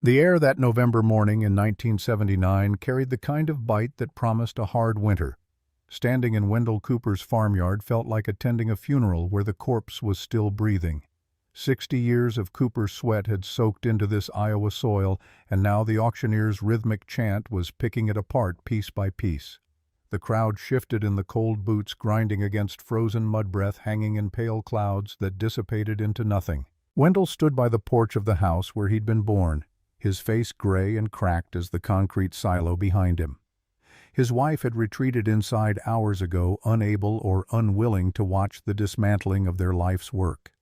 The air that November morning in 1979 carried the kind of bite that promised a hard winter. Standing in Wendell Cooper's farmyard felt like attending a funeral where the corpse was still breathing. 60 years of Cooper's sweat had soaked into this Iowa soil, and now the auctioneer's rhythmic chant was picking it apart piece by piece. The crowd shifted in the cold boots grinding against frozen mud breath hanging in pale clouds that dissipated into nothing. Wendell stood by the porch of the house where he'd been born, his face gray and cracked as the concrete silo behind him. His wife had retreated inside hours ago, unable or unwilling to watch the dismantling of their life's work.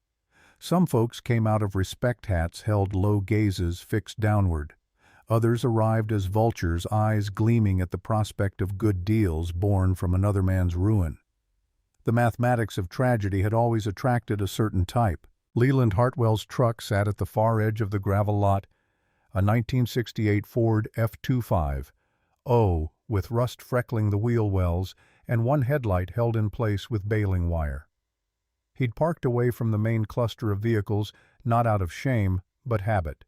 Some folks came out of respect hats held low gazes fixed downward. Others arrived as vultures, eyes gleaming at the prospect of good deals born from another man's ruin. The mathematics of tragedy had always attracted a certain type. Leland Hartwell's truck sat at the far edge of the gravel lot, a 1968 Ford F-25, with rust freckling the wheel wells and one headlight held in place with baling wire. He'd parked away from the main cluster of vehicles, not out of shame, but habit.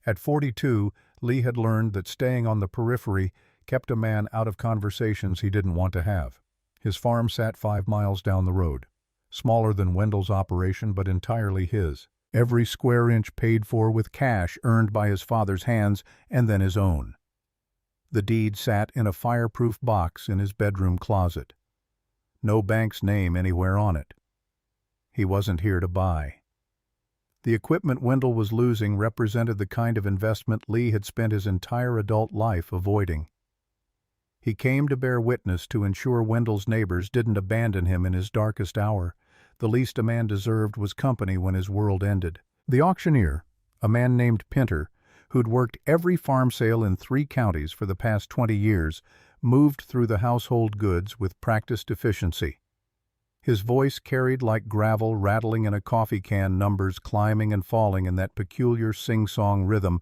At 42, Lee had learned that staying on the periphery kept a man out of conversations he didn't want to have. His farm sat 5 miles down the road, smaller than Wendell's operation but entirely his. Every square inch paid for with cash earned by his father's hands and then his own. The deed sat in a fireproof box in his bedroom closet. No bank's name anywhere on it. He wasn't here to buy. The equipment Wendell was losing represented the kind of investment Lee had spent his entire adult life avoiding. He came to bear witness to ensure Wendell's neighbors didn't abandon him in his darkest hour. The least a man deserved was company when his world ended. The auctioneer, a man named Pinter, who'd worked every farm sale in 3 counties for the past 20 years, moved through the household goods with practiced efficiency. His voice carried like gravel rattling in a coffee can, numbers climbing and falling in that peculiar sing-song rhythm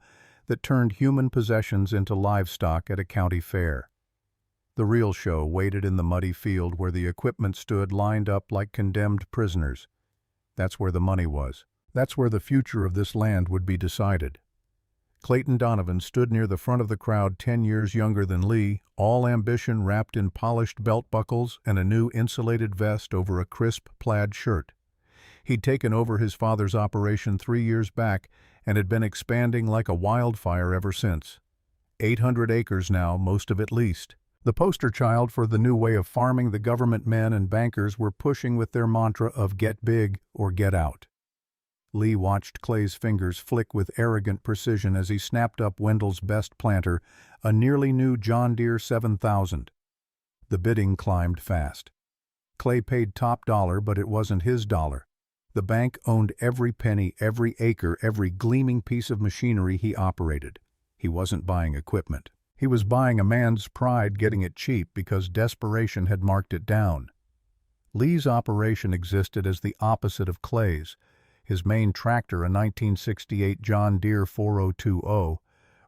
that turned human possessions into livestock at a county fair. The real show waited in the muddy field where the equipment stood lined up like condemned prisoners. That's where the money was. That's where the future of this land would be decided. Clayton Donovan stood near the front of the crowd, 10 years younger than Lee, all ambition wrapped in polished belt buckles and a new insulated vest over a crisp plaid shirt. He'd taken over his father's operation 3 years back and had been expanding like a wildfire ever since. 800 acres now, most of it leased. The poster child for the new way of farming the government men and bankers were pushing with their mantra of get big or get out. Lee watched Clay's fingers flick with arrogant precision as he snapped up Wendell's best planter, a nearly new John Deere 7000. The bidding climbed fast. Clay paid top dollar, but it wasn't his dollar. The bank owned every penny, every acre, every gleaming piece of machinery he operated. He wasn't buying equipment. He was buying a man's pride, getting it cheap because desperation had marked it down. Lee's operation existed as the opposite of Clay's. His main tractor, a 1968 John Deere 4020,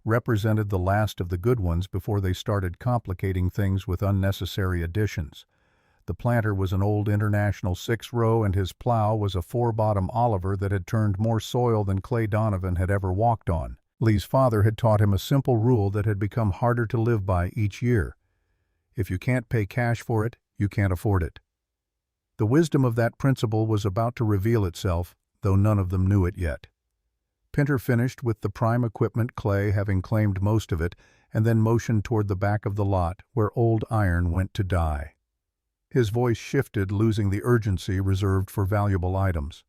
represented the last of the good ones before they started complicating things with unnecessary additions. The planter was an old International 6-row and his plow was a 4-bottom Oliver that had turned more soil than Clay Donovan had ever walked on. Lee's father had taught him a simple rule that had become harder to live by each year. If you can't pay cash for it, you can't afford it. The wisdom of that principle was about to reveal itself, though none of them knew it yet. Pinter finished with the prime equipment, Clay having claimed most of it, and then motioned toward the back of the lot where old iron went to die. His voice shifted, losing the urgency reserved for valuable items.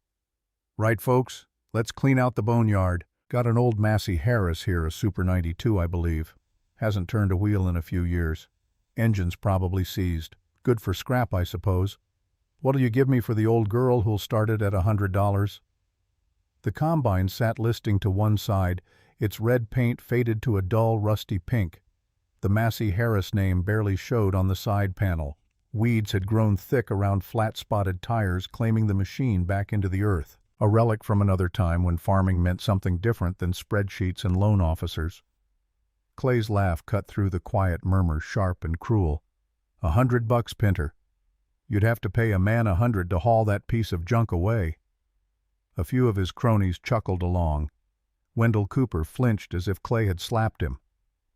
"Right, folks, let's clean out the boneyard. Got an old Massey Harris here, a Super 92, I believe. Hasn't turned a wheel in a few years. Engine's probably seized. Good for scrap, I suppose. What'll you give me for the old girl who'll start it at $100? The combine sat listing to one side, its red paint faded to a dull, rusty pink. The Massey Harris name barely showed on the side panel. Weeds had grown thick around flat-spotted tires, claiming the machine back into the earth. A relic from another time when farming meant something different than spreadsheets and loan officers. Clay's laugh cut through the quiet murmur, sharp and cruel. $100, Pinter. You'd have to pay a man $100 to haul that piece of junk away." A few of his cronies chuckled along. Wendell Cooper flinched as if Clay had slapped him.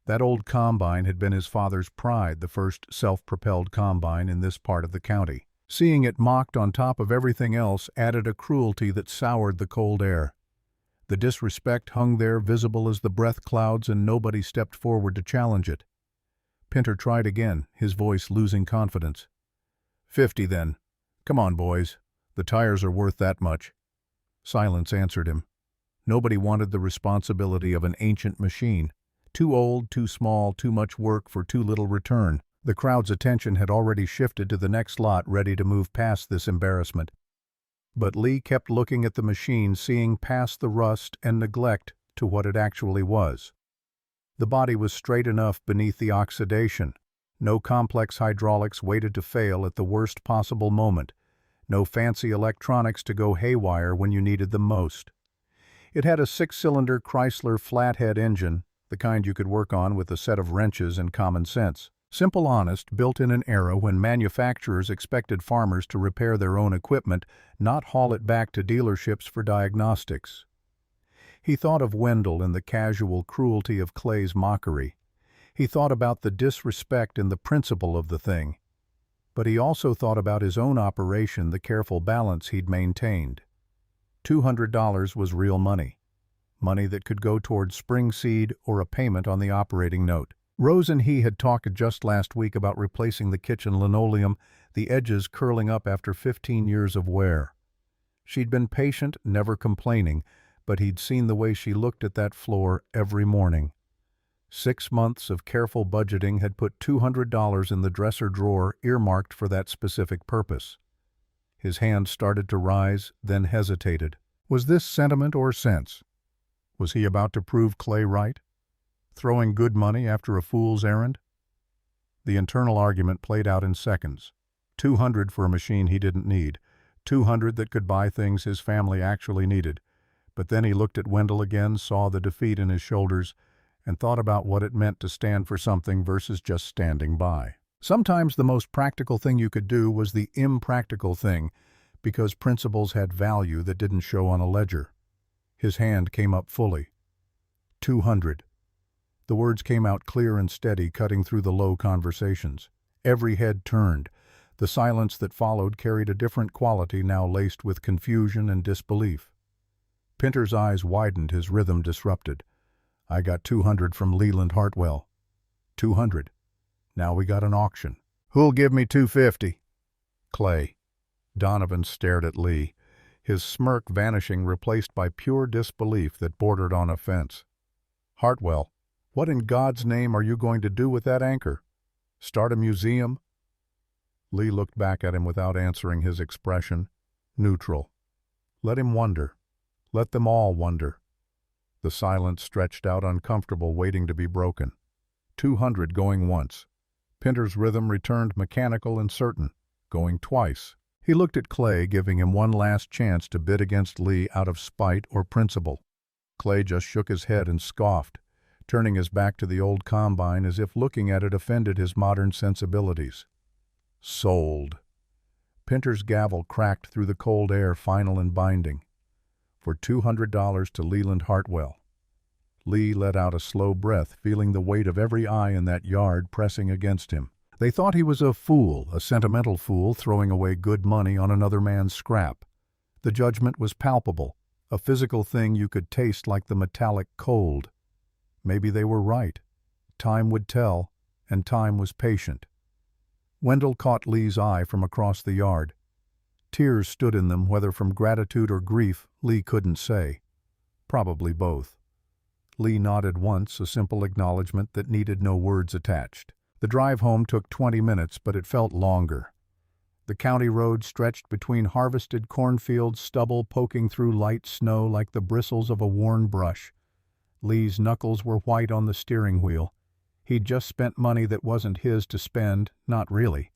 That old combine had been his father's pride, the first self-propelled combine in this part of the county. Seeing it mocked on top of everything else added a cruelty that soured the cold air. The disrespect hung there visible as the breath clouds, and nobody stepped forward to challenge it. Pinter tried again, his voice losing confidence. 50 then. Come on, boys. The tires are worth that much. Silence answered him. Nobody wanted the responsibility of an ancient machine. Too old, too small, too much work for too little return. The crowd's attention had already shifted to the next lot, ready to move past this embarrassment. But Lee kept looking at the machine, seeing past the rust and neglect to what it actually was. The body was straight enough beneath the oxidation. No complex hydraulics waited to fail at the worst possible moment. No fancy electronics to go haywire when you needed them most. It had a 6-cylinder Chrysler flathead engine, the kind you could work on with a set of wrenches and common sense. Simple, honest, built in an era when manufacturers expected farmers to repair their own equipment, not haul it back to dealerships for diagnostics. He thought of Wendell and the casual cruelty of Clay's mockery. He thought about the disrespect and the principle of the thing. But he also thought about his own operation, the careful balance he'd maintained. $200 was real money. Money that could go toward spring seed or a payment on the operating note. Rose and he had talked just last week about replacing the kitchen linoleum, the edges curling up after 15 years of wear. She'd been patient, never complaining, but he'd seen the way she looked at that floor every morning. 6 months of careful budgeting had put $200 in the dresser drawer earmarked for that specific purpose. His hand started to rise, then hesitated. Was this sentiment or sense? Was he about to prove Clay right? Throwing good money after a fool's errand? The internal argument played out in seconds. $200 for a machine he didn't need. $200 that could buy things his family actually needed. But then he looked at Wendell again, saw the defeat in his shoulders, and thought about what it meant to stand for something versus just standing by. Sometimes the most practical thing you could do was the impractical thing, because principles had value that didn't show on a ledger. His hand came up fully. 200. The words came out clear and steady, cutting through the low conversations. Every head turned. The silence that followed carried a different quality, now laced with confusion and disbelief. Pinter's eyes widened, his rhythm disrupted. I got 200 from Leland Hartwell. 200. Now we got an auction. Who'll give me 250? Clay. Donovan stared at Lee, his smirk vanishing, replaced by pure disbelief that bordered on offense. Hartwell, what in God's name are you going to do with that anchor? Start a museum? Lee looked back at him without answering, his expression neutral. Let him wonder. Let them all wonder. The silence stretched out, uncomfortable, waiting to be broken. 200 going once. Pinter's rhythm returned mechanical and certain, going twice. He looked at Clay, giving him one last chance to bid against Lee out of spite or principle. Clay just shook his head and scoffed, turning his back to the old combine as if looking at it offended his modern sensibilities. Sold. Pinter's gavel cracked through the cold air, final and binding. For $200 to Leland Hartwell. Lee let out a slow breath, feeling the weight of every eye in that yard pressing against him. They thought he was a fool, a sentimental fool, throwing away good money on another man's scrap. The judgment was palpable, a physical thing you could taste like the metallic cold. Maybe they were right. Time would tell, and time was patient. Wendell caught Lee's eye from across the yard. Tears stood in them, whether from gratitude or grief, Lee couldn't say. Probably both. Lee nodded once, a simple acknowledgement that needed no words attached. The drive home took 20 minutes, but it felt longer. The county road stretched between harvested cornfields, stubble poking through light snow like the bristles of a worn brush. Lee's knuckles were white on the steering wheel. He'd just spent money that wasn't his to spend, not really.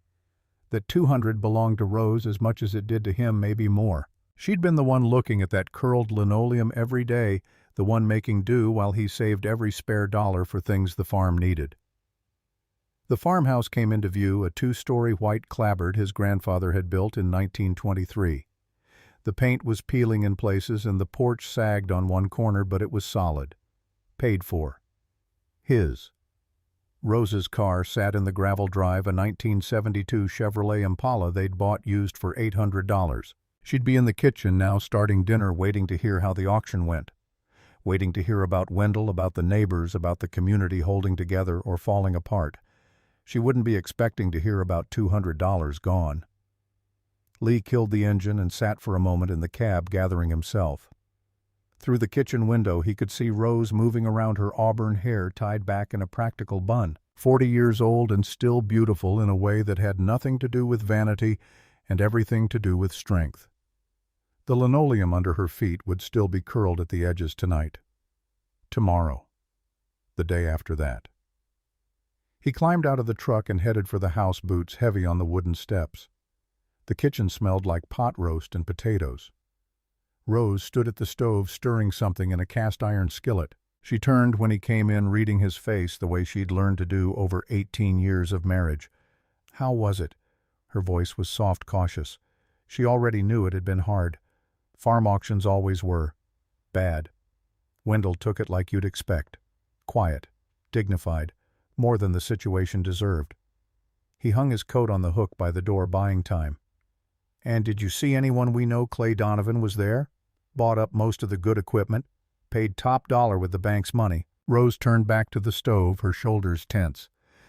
That 200 belonged to Rose as much as it did to him, maybe more. She'd been the one looking at that curled linoleum every day, the one making do while he saved every spare dollar for things the farm needed. The farmhouse came into view, a 2-story white clapboard his grandfather had built in 1923. The paint was peeling in places and the porch sagged on one corner, but it was solid. Paid for. His. Rose's car sat in the gravel drive, a 1972 Chevrolet Impala they'd bought used for $800. She'd be in the kitchen now, starting dinner, waiting to hear how the auction went. Waiting to hear about Wendell, about the neighbors, about the community holding together or falling apart. She wouldn't be expecting to hear about $200 gone. Lee killed the engine and sat for a moment in the cab, gathering himself. Through the kitchen window he could see Rose moving around, her auburn hair tied back in a practical bun. 40 years old and still beautiful in a way that had nothing to do with vanity and everything to do with strength. The linoleum under her feet would still be curled at the edges tonight. Tomorrow. The day after that. He climbed out of the truck and headed for the house, boots heavy on the wooden steps. The kitchen smelled like pot roast and potatoes. Rose stood at the stove stirring something in a cast-iron skillet. She turned when he came in, reading his face the way she'd learned to do over 18 years of marriage. How was it? Her voice was soft, cautious. She already knew it had been hard. Farm auctions always were. Bad. Wendell took it like you'd expect. Quiet. Dignified. More than the situation deserved. He hung his coat on the hook by the door, buying time. And did you see anyone we know? Clay Donovan was there. Bought up most of the good equipment. Paid top dollar with the bank's money. Rose turned back to the stove, her shoulders tense.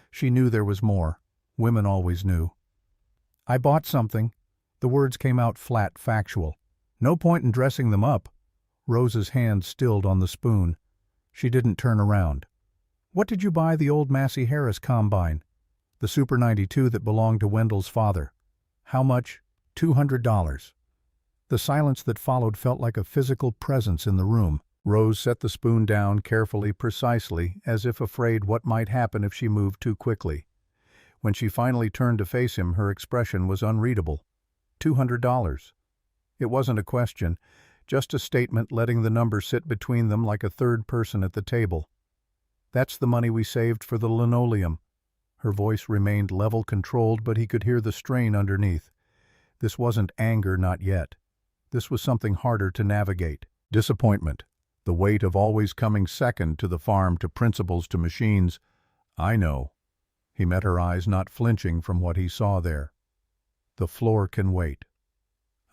She knew there was more. Women always knew. I bought something. The words came out flat, factual. No point in dressing them up. Rose's hand stilled on the spoon. She didn't turn around. What did you buy? The old Massey Harris combine. The Super 92 that belonged to Wendell's father. How much? $200. The silence that followed felt like a physical presence in the room. Rose set the spoon down carefully, precisely, as if afraid what might happen if she moved too quickly. When she finally turned to face him, her expression was unreadable. $200. It wasn't a question, just a statement, letting the number sit between them like a third person at the table. That's the money we saved for the linoleum. Her voice remained level, controlled, but he could hear the strain underneath. This wasn't anger, not yet. This was something harder to navigate. Disappointment. The weight of always coming second to the farm, to principles, to machines. I know. He met her eyes, not flinching from what he saw there. The floor can wait.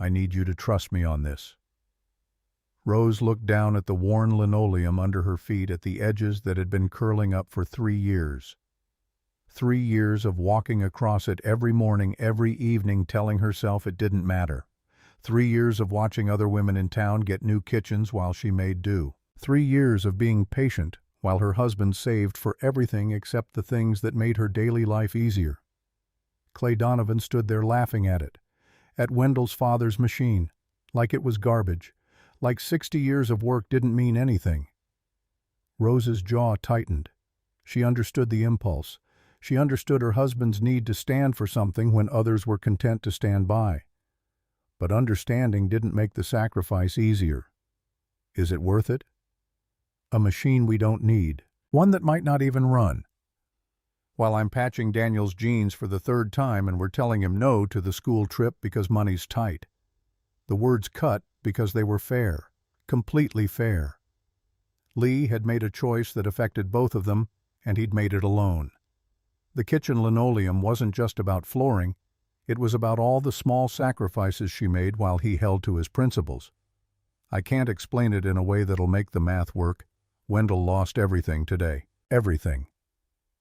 I need you to trust me on this. Rose looked down at the worn linoleum under her feet, at the edges that had been curling up for 3 years. 3 years of walking across it every morning, every evening, telling herself it didn't matter. 3 years of watching other women in town get new kitchens while she made do. 3 years of being patient while her husband saved for everything except the things that made her daily life easier. Clay Donovan stood there laughing at it, at Wendell's father's machine, like it was garbage, like 60 years of work didn't mean anything. Rose's jaw tightened. She understood the impulse. She understood her husband's need to stand for something when others were content to stand by. But understanding didn't make the sacrifice easier. Is it worth it? A machine we don't need, one that might not even run. While I'm patching Daniel's jeans for the 3rd time and we're telling him no to the school trip because money's tight. The words cut because they were fair, completely fair. Lee had made a choice that affected both of them, and he'd made it alone. The kitchen linoleum wasn't just about flooring. It was about all the small sacrifices she made while he held to his principles. I can't explain it in a way that'll make the math work. Wendell lost everything today. Everything.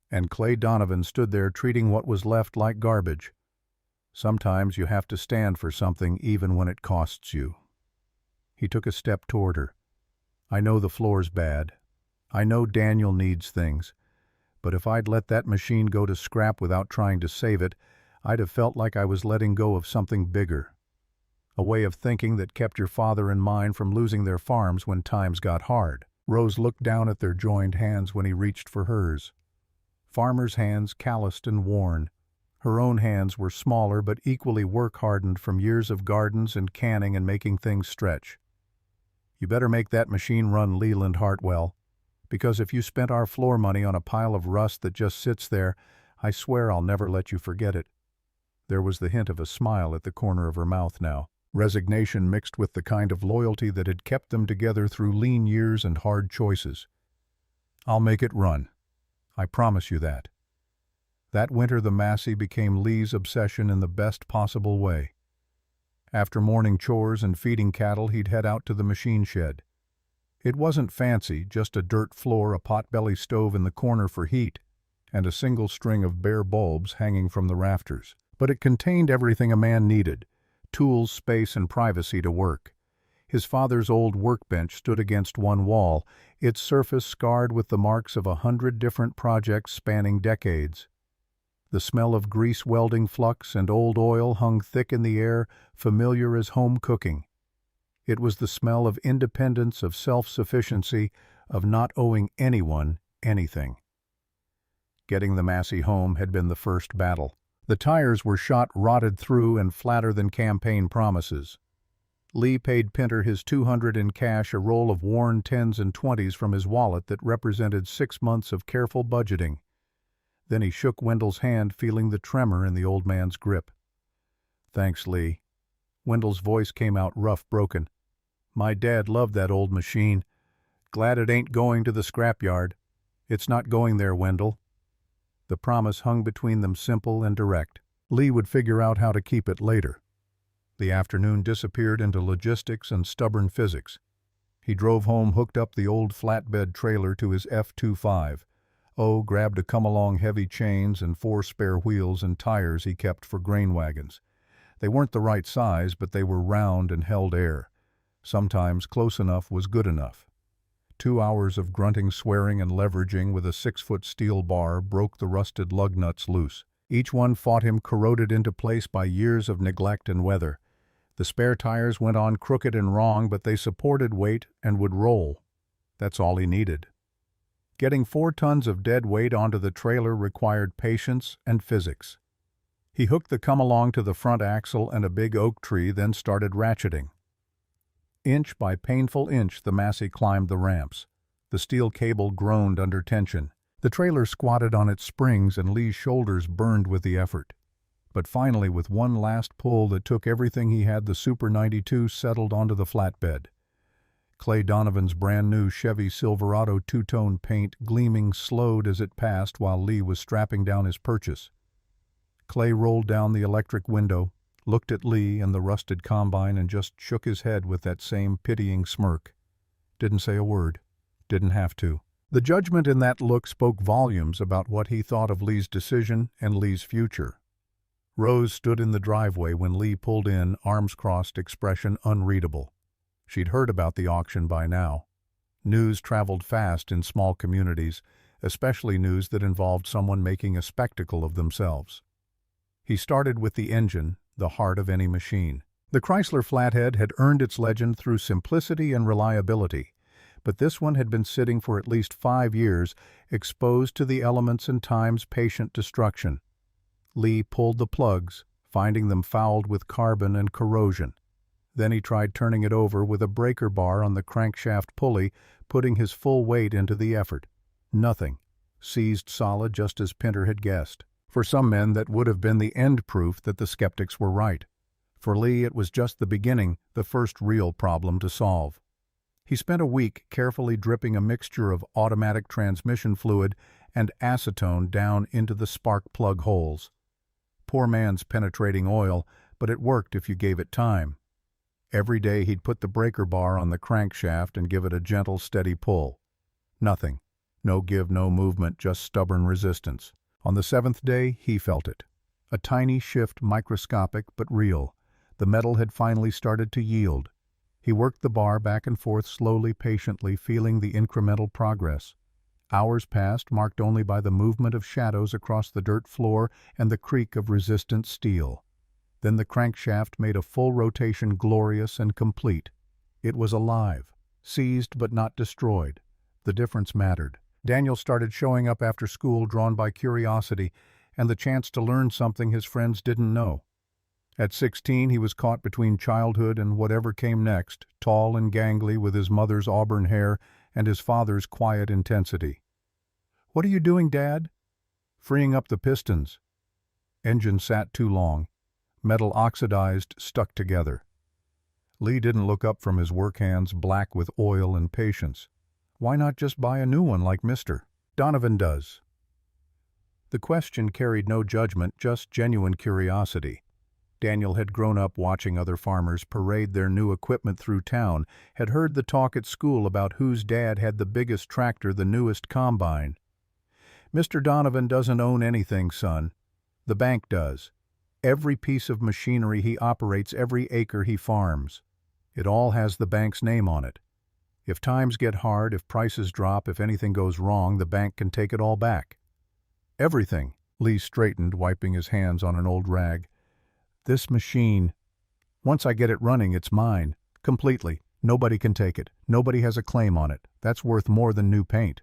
And Clay Donovan stood there treating what was left like garbage. Sometimes you have to stand for something even when it costs you. He took a step toward her. I know the floor's bad. I know Daniel needs things. But if I'd let that machine go to scrap without trying to save it, I'd have felt like I was letting go of something bigger. A way of thinking that kept your father and mine from losing their farms when times got hard. Rose looked down at their joined hands when he reached for hers. Farmer's hands, calloused and worn. Her own hands were smaller but equally work-hardened from years of gardens and canning and making things stretch. You better make that machine run, Leland Hartwell, because if you spent our floor money on a pile of rust that just sits there, I swear I'll never let you forget it. There was the hint of a smile at the corner of her mouth now. resignation mixed with the kind of loyalty that had kept them together through lean years and hard choices. "I'll make it run. I promise you that." That winter the Massey became Lee's obsession in the best possible way. After morning chores and feeding cattle, he'd head out to the machine shed. It wasn't fancy, just a dirt floor, a potbelly stove in the corner for heat, and a single string of bare bulbs hanging from the rafters. But it contained everything a man needed: tools, space, and privacy to work. His father's old workbench stood against one wall, its surface scarred with the marks of 100 different projects spanning decades. The smell of grease welding flux and old oil hung thick in the air, familiar as home cooking. It was the smell of independence, of self-sufficiency, of not owing anyone anything. Getting the Massey home had been the first battle. The tires were shot rotted through and flatter than campaign promises. Lee paid Pinter his $200 in cash, a roll of worn 10s and 20s from his wallet that represented 6 months of careful budgeting. Then he shook Wendell's hand, feeling the tremor in the old man's grip. "Thanks, Lee." Wendell's voice came out rough, broken. "My dad loved that old machine. Glad it ain't going to the scrapyard." "It's not going there, Wendell." The promise hung between them, simple and direct. Lee would figure out how to keep it later. The afternoon disappeared into logistics and stubborn physics. He drove home, hooked up the old flatbed trailer to his F-25. Grabbed a come-along heavy chains and 4 spare wheels and tires he kept for grain wagons. They weren't the right size, but they were round and held air. Sometimes close enough was good enough. 2 hours of grunting, swearing, and leveraging with a 6-foot steel bar broke the rusted lug nuts loose. Each one fought him, corroded into place by years of neglect and weather. The spare tires went on crooked and wrong, but they supported weight and would roll. That's all he needed. Getting 4 tons of dead weight onto the trailer required patience and physics. He hooked the come-along to the front axle and a big oak tree, then started ratcheting. Inch by painful inch the Massey climbed the ramps. The steel cable groaned under tension. The trailer squatted on its springs and Lee's shoulders burned with the effort. But finally, with one last pull that took everything he had, the Super 92 settled onto the flatbed. Clay Donovan's brand-new Chevy Silverado two-tone paint gleaming slowed as it passed while Lee was strapping down his purchase. Clay rolled down the electric window, looked at Lee and the rusted combine, and just shook his head with that same pitying smirk. Didn't say a word. Didn't have to. The judgment in that look spoke volumes about what he thought of Lee's decision and Lee's future. Rose stood in the driveway when Lee pulled in, arms crossed, expression unreadable. She'd heard about the auction by now. News traveled fast in small communities, especially news that involved someone making a spectacle of themselves. He started with the engine, the heart of any machine. The Chrysler Flathead had earned its legend through simplicity and reliability, but this one had been sitting for at least 5 years, exposed to the elements and time's patient destruction. Lee pulled the plugs, finding them fouled with carbon and corrosion. Then he tried turning it over with a breaker bar on the crankshaft pulley, putting his full weight into the effort. Nothing. Seized solid, just as Pinter had guessed. For some men that would have been the end proof that the skeptics were right. For Lee it was just the beginning, the first real problem to solve. He spent a week carefully dripping a mixture of automatic transmission fluid and acetone down into the spark plug holes. Poor man's penetrating oil, but it worked if you gave it time. Every day he'd put the breaker bar on the crankshaft and give it a gentle, steady pull. Nothing. No give, no movement, just stubborn resistance. On the 7th day, he felt it. A tiny shift, microscopic but real. The metal had finally started to yield. He worked the bar back and forth slowly, patiently, feeling the incremental progress. Hours passed, marked only by the movement of shadows across the dirt floor and the creak of resistant steel. Then the crankshaft made a full rotation, glorious and complete. It was alive, seized but not destroyed. The difference mattered. Daniel started showing up after school, drawn by curiosity and the chance to learn something his friends didn't know. At 16, he was caught between childhood and whatever came next, tall and gangly with his mother's auburn hair and his father's quiet intensity. "What are you doing, Dad?" "Freeing up the pistons." Engine sat too long. Metal oxidized, stuck together. Lee didn't look up from his work hands black with oil and patience. Why not just buy a new one like Mr. Donovan does? The question carried no judgment, just genuine curiosity. Daniel had grown up watching other farmers parade their new equipment through town, had heard the talk at school about whose dad had the biggest tractor, the newest combine. Mr. Donovan doesn't own anything, son. The bank does. Every piece of machinery he operates, every acre he farms. It all has the bank's name on it. If times get hard, if prices drop, if anything goes wrong, the bank can take it all back. Everything. Lee straightened, wiping his hands on an old rag. This machine, once I get it running, it's mine. Completely. Nobody can take it. Nobody has a claim on it. That's worth more than new paint.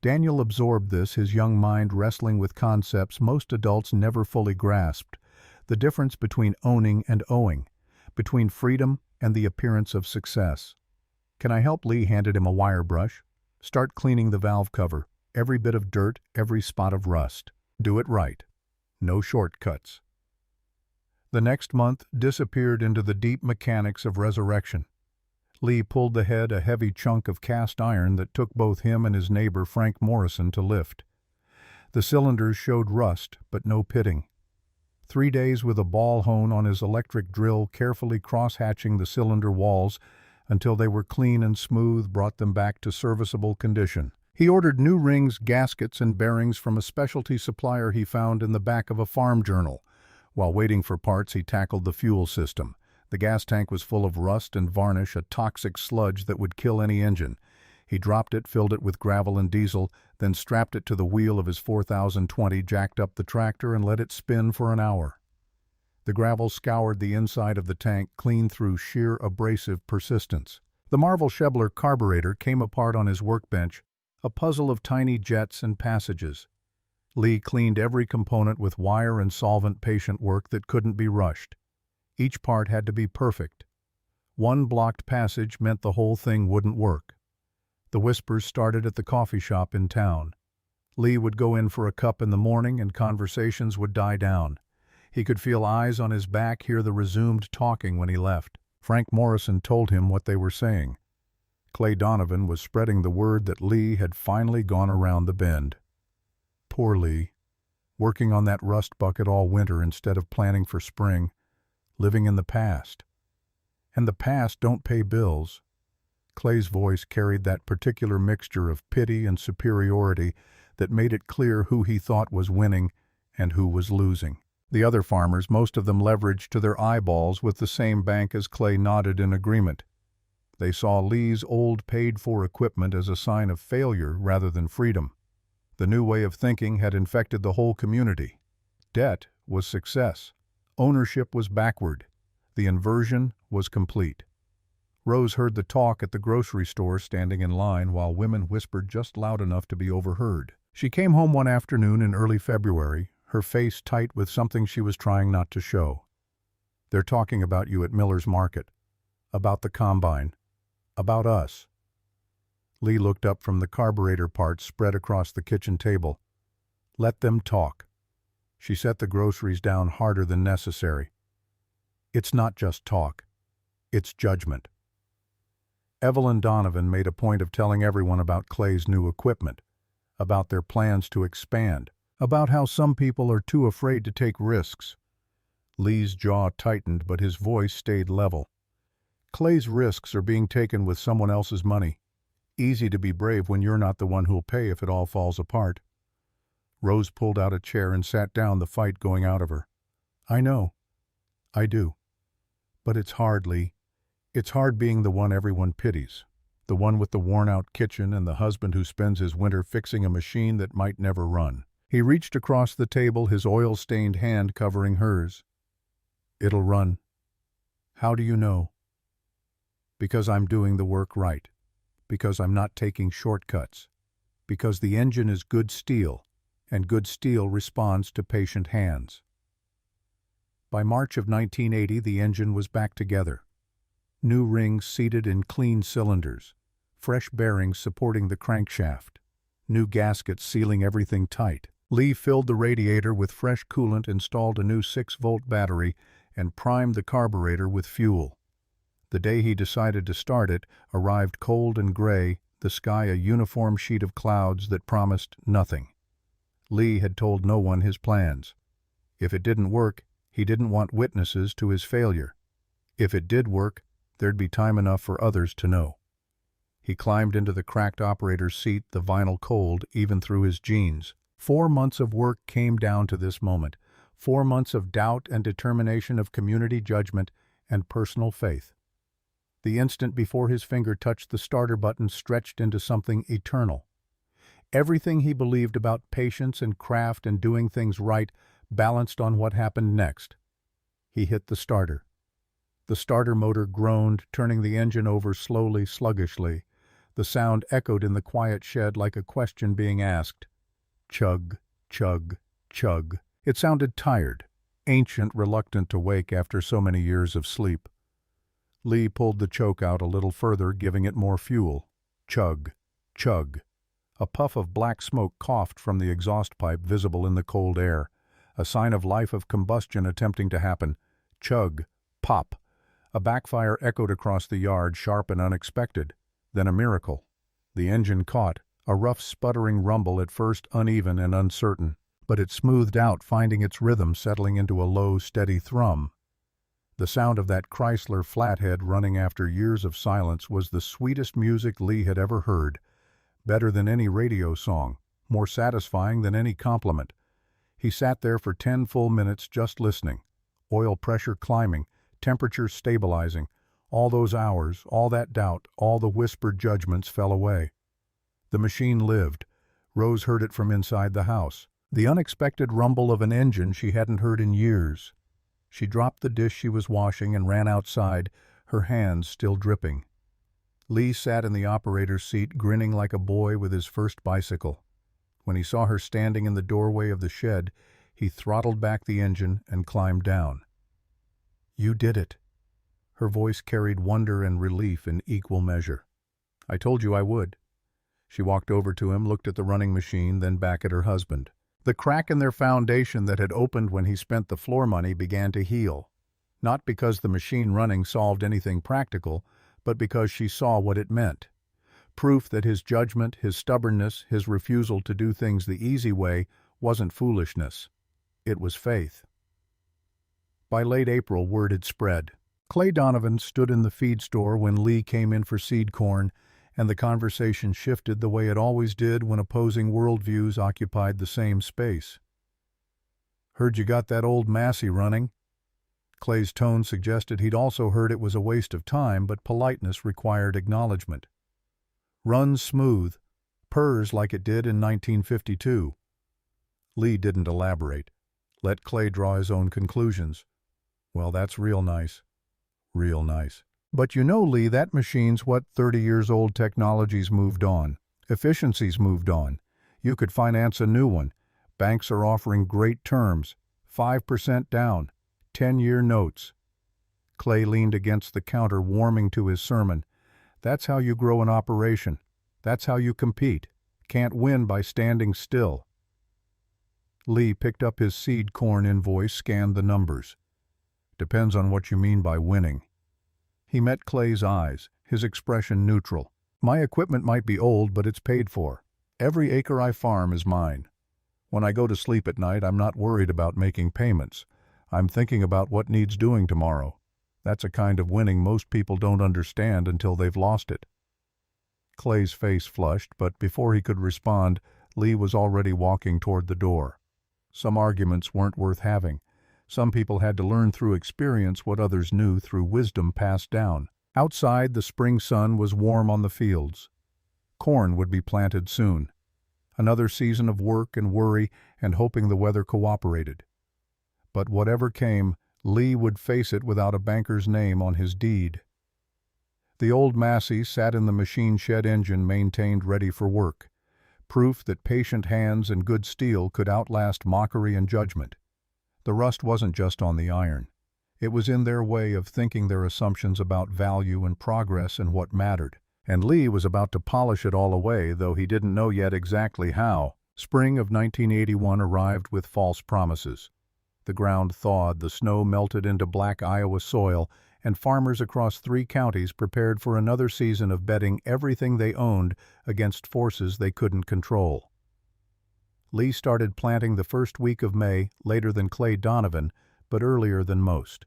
Daniel absorbed this, his young mind wrestling with concepts most adults never fully grasped. The difference between owning and owing, between freedom and the appearance of success. Can I help? Lee handed him a wire brush. Start cleaning the valve cover. Every bit of dirt, every spot of rust. Do it right. No shortcuts. The next month disappeared into the deep mechanics of resurrection. Lee pulled the head, a heavy chunk of cast iron that took both him and his neighbor Frank Morrison to lift. The cylinders showed rust, but no pitting. 3 days with a ball hone on his electric drill, carefully cross-hatching the cylinder walls until they were clean and smooth, brought them back to serviceable condition. He ordered new rings, gaskets, and bearings from a specialty supplier he found in the back of a farm journal. While waiting for parts, he tackled the fuel system. The gas tank was full of rust and varnish, a toxic sludge that would kill any engine. He dropped it, filled it with gravel and diesel, then strapped it to the wheel of his 4020, jacked up the tractor, and let it spin for an hour. The gravel scoured the inside of the tank clean through sheer abrasive persistence. The Marvel Schebler carburetor came apart on his workbench, a puzzle of tiny jets and passages. Lee cleaned every component with wire and solvent, patient work that couldn't be rushed. Each part had to be perfect. One blocked passage meant the whole thing wouldn't work. The whispers started at the coffee shop in town. Lee would go in for a cup in the morning and conversations would die down. He could feel eyes on his back, hear the resumed talking when he left. Frank Morrison told him what they were saying. Clay Donovan was spreading the word that Lee had finally gone around the bend. Poor Lee, working on that rust bucket all winter instead of planning for spring, living in the past. And the past don't pay bills. Clay's voice carried that particular mixture of pity and superiority that made it clear who he thought was winning and who was losing. The other farmers, most of them leveraged to their eyeballs with the same bank as Clay, nodded in agreement. They saw Lee's old paid-for equipment as a sign of failure rather than freedom. The new way of thinking had infected the whole community. Debt was success. Ownership was backward. The inversion was complete. Rose heard the talk at the grocery store, standing in line while women whispered just loud enough to be overheard. She came home one afternoon in early February, her face tight with something she was trying not to show. They're talking about you at Miller's Market. About the combine. About us. Lee looked up from the carburetor parts spread across the kitchen table. Let them talk. She set the groceries down harder than necessary. It's not just talk. It's judgment. Evelyn Donovan made a point of telling everyone about Clay's new equipment, about their plans to expand, about how some people are too afraid to take risks. Lee's jaw tightened, but his voice stayed level. Clay's risks are being taken with someone else's money. Easy to be brave when you're not the one who'll pay if it all falls apart. Rose pulled out a chair and sat down, the fight going out of her. I know. I do. But it's hard, Lee. It's hard being the one everyone pities, the one with the worn-out kitchen and the husband who spends his winter fixing a machine that might never run. He reached across the table, his oil-stained hand covering hers. It'll run. How do you know? Because I'm doing the work right. Because I'm not taking shortcuts. Because the engine is good steel, and good steel responds to patient hands. By March of 1980, the engine was back together. New rings seated in clean cylinders, fresh bearings supporting the crankshaft, new gaskets sealing everything tight. Lee filled the radiator with fresh coolant, installed a new 6-volt battery, and primed the carburetor with fuel. The day he decided to start it arrived cold and gray, the sky a uniform sheet of clouds that promised nothing. Lee had told no one his plans. If it didn't work, he didn't want witnesses to his failure. If it did work, there'd be time enough for others to know. He climbed into the cracked operator's seat, the vinyl cold even through his jeans. 4 months of work came down to this moment. 4 months of doubt and determination, of community judgment and personal faith. The instant before his finger touched the starter button stretched into something eternal. Everything he believed about patience and craft and doing things right balanced on what happened next. He hit the starter. The starter motor groaned, turning the engine over slowly, sluggishly. The sound echoed in the quiet shed like a question being asked. Chug, chug, chug. It sounded tired, ancient, reluctant to wake after so many years of sleep. Lee pulled the choke out a little further, giving it more fuel. Chug, chug. A puff of black smoke coughed from the exhaust pipe, visible in the cold air, a sign of life, of combustion attempting to happen. Chug, pop. A backfire echoed across the yard, sharp and unexpected. Then a miracle. The engine caught, a rough sputtering rumble, at first uneven and uncertain, but it smoothed out, finding its rhythm, settling into a low, steady thrum. The sound of that Chrysler Flathead running after years of silence was the sweetest music Lee had ever heard. Better than any radio song, more satisfying than any compliment. He sat there for 10 full minutes just listening. Oil pressure climbing, temperature stabilizing. All those hours, all that doubt, all the whispered judgments fell away. The machine lived. Rose heard it from inside the house. The unexpected rumble of an engine she hadn't heard in years. She dropped the dish she was washing and ran outside, her hands still dripping. Lee sat in the operator's seat, grinning like a boy with his first bicycle. When he saw her standing in the doorway of the shed, he throttled back the engine and climbed down. "You did it." Her voice carried wonder and relief in equal measure. "I told you I would." She walked over to him, looked at the running machine, then back at her husband. The crack in their foundation that had opened when he spent the floor money began to heal. Not because the machine running solved anything practical, but because she saw what it meant. Proof that his judgment, his stubbornness, his refusal to do things the easy way wasn't foolishness. It was faith. By late April, word had spread. Clay Donovan stood in the feed store when Lee came in for seed corn, and the conversation shifted the way it always did when opposing worldviews occupied the same space. "Heard you got that old Massey running?" Clay's tone suggested he'd also heard it was a waste of time, but politeness required acknowledgement. "Runs smooth. Purrs like it did in 1952. Lee didn't elaborate. Let Clay draw his own conclusions. "Well, that's real nice. Real nice. But you know, Lee, that machine's what 30 years old. Technology's moved on. Efficiency's moved on. You could finance a new one. Banks are offering great terms. 5% down. 10-year notes." Clay leaned against the counter, warming to his sermon. "That's how you grow an operation. That's how you compete. Can't win by standing still." Lee picked up his seed corn invoice, scanned the numbers. "Depends on what you mean by winning." He met Clay's eyes, his expression neutral. "My equipment might be old, but it's paid for. Every acre I farm is mine. When I go to sleep at night, I'm not worried about making payments. I'm thinking about what needs doing tomorrow. That's a kind of winning most people don't understand until they've lost it." Clay's face flushed, but before he could respond, Lee was already walking toward the door. Some arguments weren't worth having. Some people had to learn through experience what others knew through wisdom passed down. Outside, the spring sun was warm on the fields. Corn would be planted soon. Another season of work and worry and hoping the weather cooperated. But whatever came, Lee would face it without a banker's name on his deed. The old Massey sat in the machine shed, engine maintained, ready for work. Proof that patient hands and good steel could outlast mockery and judgment. The rust wasn't just on the iron. It was in their way of thinking, their assumptions about value and progress and what mattered. And Lee was about to polish it all away, though he didn't know yet exactly how. Spring of 1981 arrived with false promises. The ground thawed, the snow melted into black Iowa soil, and farmers across 3 counties prepared for another season of betting everything they owned against forces they couldn't control. Lee started planting the first week of May, later than Clay Donovan, but earlier than most.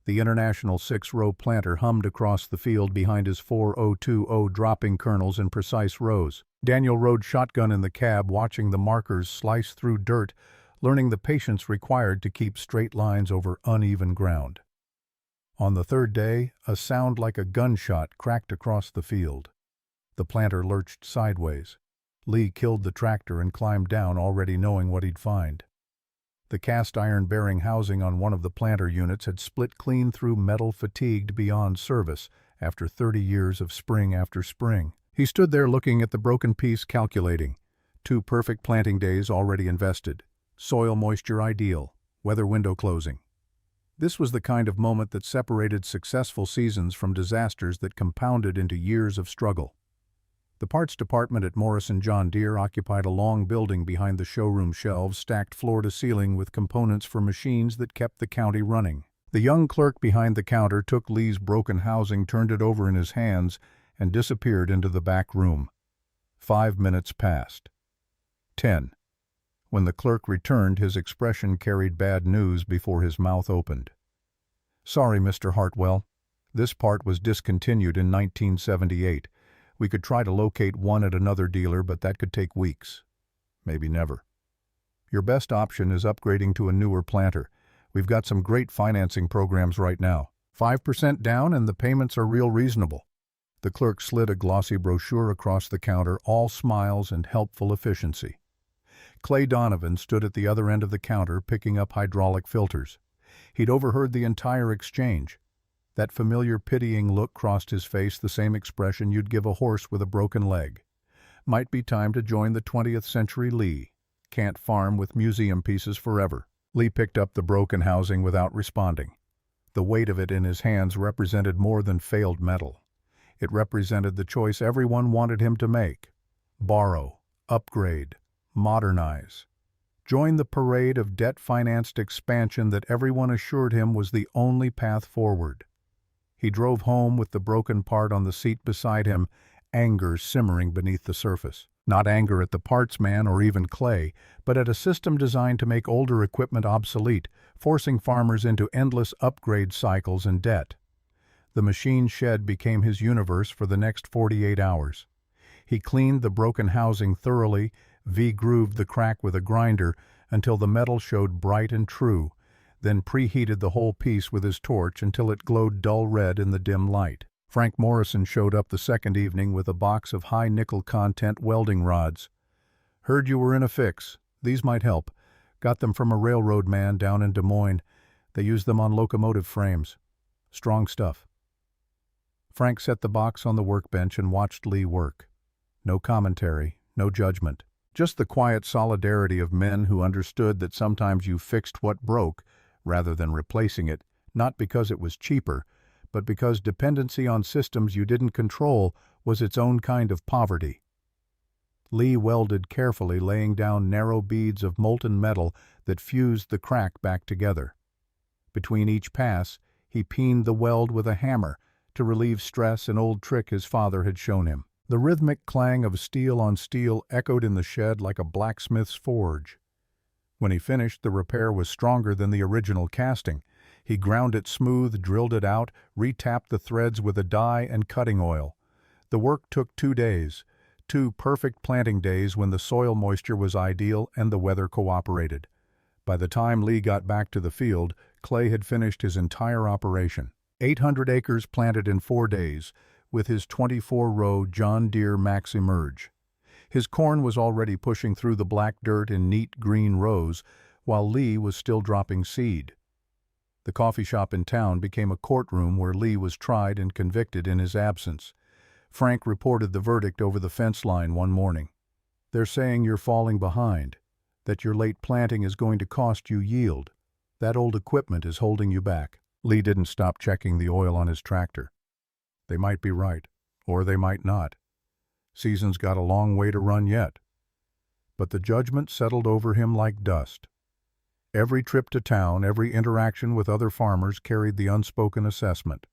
The International 6-row planter hummed across the field behind his 4020, dropping kernels in precise rows. Daniel rode shotgun in the cab, watching the markers slice through dirt, learning the patience required to keep straight lines over uneven ground. On the 3rd day, a sound like a gunshot cracked across the field. The planter lurched sideways. Lee killed the tractor and climbed down, already knowing what he'd find. The cast-iron bearing housing on one of the planter units had split clean through metal, fatigued beyond service after 30 years of spring after spring. He stood there looking at the broken piece, calculating. 2 perfect planting days already invested. Soil moisture ideal. Weather window closing. This was the kind of moment that separated successful seasons from disasters that compounded into years of struggle. The parts department at Morrison John Deere occupied a long building behind the showroom shelves, stacked floor to ceiling with components for machines that kept the county running. The young clerk behind the counter took Lee's broken housing, turned it over in his hands, and disappeared into the back room. 5 minutes passed. 10. When the clerk returned, his expression carried bad news before his mouth opened. "Sorry, Mr. Hartwell. This part was discontinued in 1978. We could try to locate one at another dealer, but that could take weeks. Maybe never. Your best option is upgrading to a newer planter. We've got some great financing programs right now. 5% down and the payments are real reasonable." The clerk slid a glossy brochure across the counter, all smiles and helpful efficiency. Clay Donovan stood at the other end of the counter, picking up hydraulic filters. He'd overheard the entire exchange. That familiar pitying look crossed his face, the same expression you'd give a horse with a broken leg. Might be time to join the 20th century Lee. Can't farm with museum pieces forever. Lee picked up the broken housing without responding. The weight of it in his hands represented more than failed metal. It represented the choice everyone wanted him to make. Borrow, upgrade, modernize. Join the parade of debt-financed expansion that everyone assured him was the only path forward. He drove home with the broken part on the seat beside him, anger simmering beneath the surface. Not anger at the parts man or even Clay, but at a system designed to make older equipment obsolete, forcing farmers into endless upgrade cycles and debt. The machine shed became his universe for the next 48 hours. He cleaned the broken housing thoroughly, V-grooved the crack with a grinder until the metal showed bright and true, then preheated the whole piece with his torch until it glowed dull red in the dim light. Frank Morrison showed up the second evening with a box of high nickel content welding rods. "Heard you were in a fix. These might help. Got them from a railroad man down in Des Moines. They use them on locomotive frames. Strong stuff." Frank set the box on the workbench and watched Lee work. No commentary, no judgment. Just the quiet solidarity of men who understood that sometimes you fixed what broke rather than replacing it, not because it was cheaper, but because dependency on systems you didn't control was its own kind of poverty. Lee welded carefully, laying down narrow beads of molten metal that fused the crack back together. Between each pass, he peened the weld with a hammer to relieve stress, an old trick his father had shown him. The rhythmic clang of steel on steel echoed in the shed like a blacksmith's forge. When he finished, the repair was stronger than the original casting. He ground it smooth, drilled it out, retapped the threads with a die and cutting oil. The work took 2 days, 2 perfect planting days when the soil moisture was ideal and the weather cooperated. By the time Lee got back to the field, Clay had finished his entire operation. 800 acres planted in 4 days, with his 24-row John Deere Maxi-Merge. His corn was already pushing through the black dirt in neat green rows, while Lee was still dropping seed. The coffee shop in town became a courtroom where Lee was tried and convicted in his absence. Frank reported the verdict over the fence line one morning. "They're saying you're falling behind, that your late planting is going to cost you yield. That old equipment is holding you back." Lee didn't stop checking the oil on his tractor. They might be right, or they might not. Season's got a long way to run yet. But the judgment settled over him like dust. Every trip to town, every interaction with other farmers carried the unspoken assessment.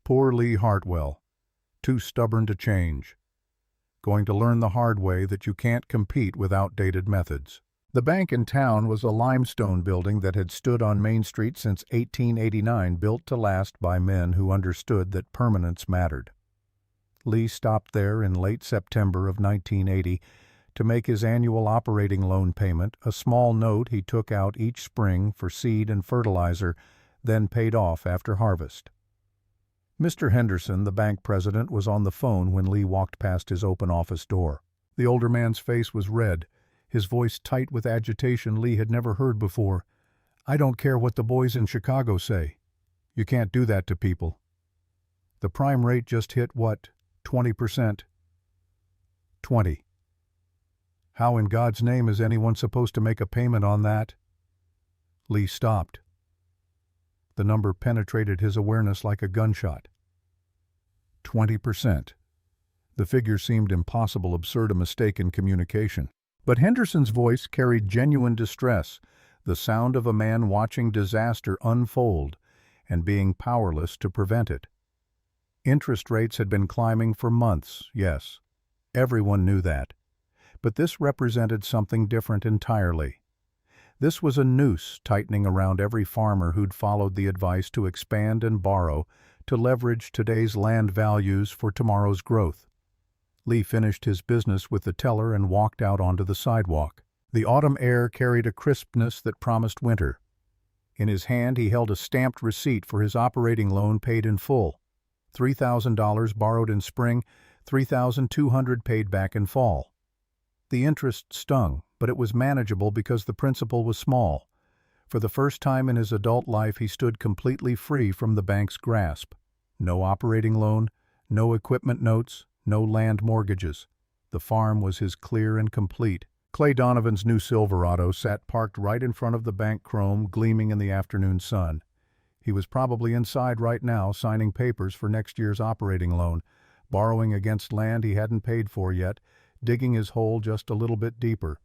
Poor Lee Hartwell, too stubborn to change. Going to learn the hard way that you can't compete with outdated methods. The bank in town was a limestone building that had stood on Main Street since 1889, built to last by men who understood that permanence mattered. Lee stopped there in late September of 1980 to make his annual operating loan payment, a small note he took out each spring for seed and fertilizer, then paid off after harvest. Mr. Henderson, the bank president, was on the phone when Lee walked past his open office door. The older man's face was red, his voice tight with agitation Lee had never heard before. "I don't care what the boys in Chicago say. You can't do that to people. The prime rate just hit what? 20%. 20. How in God's name is anyone supposed to make a payment on that?" Lee stopped. The number penetrated his awareness like a gunshot. 20%. The figure seemed impossible, absurd, a mistake in communication. But Henderson's voice carried genuine distress, the sound of a man watching disaster unfold and being powerless to prevent it. Interest rates had been climbing for months, yes. Everyone knew that. But this represented something different entirely. This was a noose tightening around every farmer who'd followed the advice to expand and borrow to leverage today's land values for tomorrow's growth. Lee finished his business with the teller and walked out onto the sidewalk. The autumn air carried a crispness that promised winter. In his hand he held a stamped receipt for his operating loan paid in full. $3,000 borrowed in spring, $3,200 paid back in fall. The interest stung, but it was manageable because the principal was small. For the first time in his adult life he stood completely free from the bank's grasp. No operating loan, no equipment notes, no land mortgages. The farm was his clear and complete. Clay Donovan's new Silverado sat parked right in front of the bank chrome, gleaming in the afternoon sun. He was probably inside right now, signing papers for next year's operating loan, borrowing against land he hadn't paid for yet, digging his hole just a little bit deeper.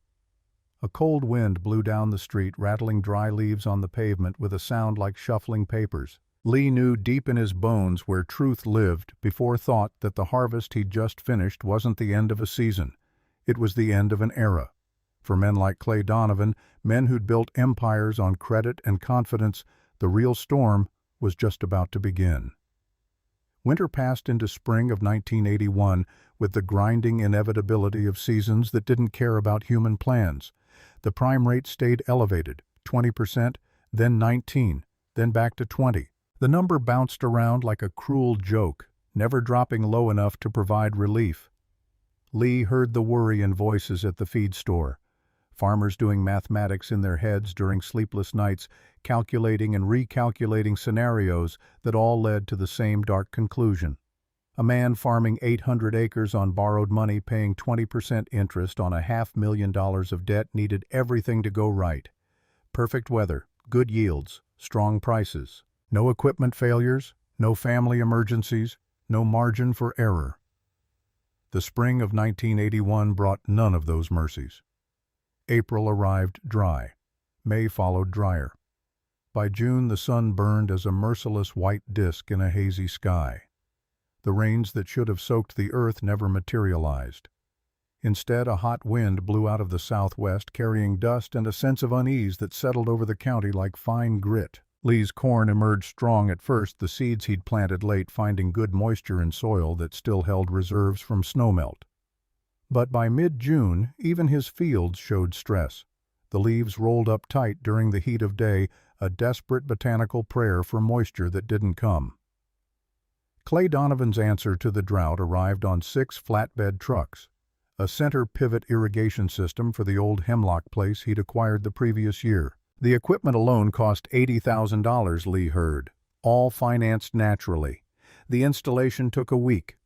A cold wind blew down the street, rattling dry leaves on the pavement with a sound like shuffling papers. Lee knew deep in his bones where truth lived before thought that the harvest he'd just finished wasn't the end of a season. It was the end of an era. For men like Clay Donovan, men who'd built empires on credit and confidence, the real storm was just about to begin. Winter passed into spring of 1981 with the grinding inevitability of seasons that didn't care about human plans. The prime rate stayed elevated, 20%, then 19%, then back to 20%. The number bounced around like a cruel joke, never dropping low enough to provide relief. Lee heard the worry in voices at the feed store. Farmers doing mathematics in their heads during sleepless nights, calculating and recalculating scenarios that all led to the same dark conclusion. A man farming 800 acres on borrowed money, paying 20% interest on $500,000 of debt, needed everything to go right. Perfect weather, good yields, strong prices. No equipment failures, no family emergencies, no margin for error. The spring of 1981 brought none of those mercies. April arrived dry. May followed drier. By June the sun burned as a merciless white disk in a hazy sky. The rains that should have soaked the earth never materialized. Instead, a hot wind blew out of the southwest, carrying dust and a sense of unease that settled over the county like fine grit. Lee's corn emerged strong at first, the seeds he'd planted late finding good moisture in soil that still held reserves from snowmelt. But by mid-June, even his fields showed stress. The leaves rolled up tight during the heat of day, a desperate botanical prayer for moisture that didn't come. Clay Donovan's answer to the drought arrived on 6 flatbed trucks, a center pivot irrigation system for the old Hemlock place he'd acquired the previous year. The equipment alone cost $80,000, Lee heard, all financed naturally. The installation took a week.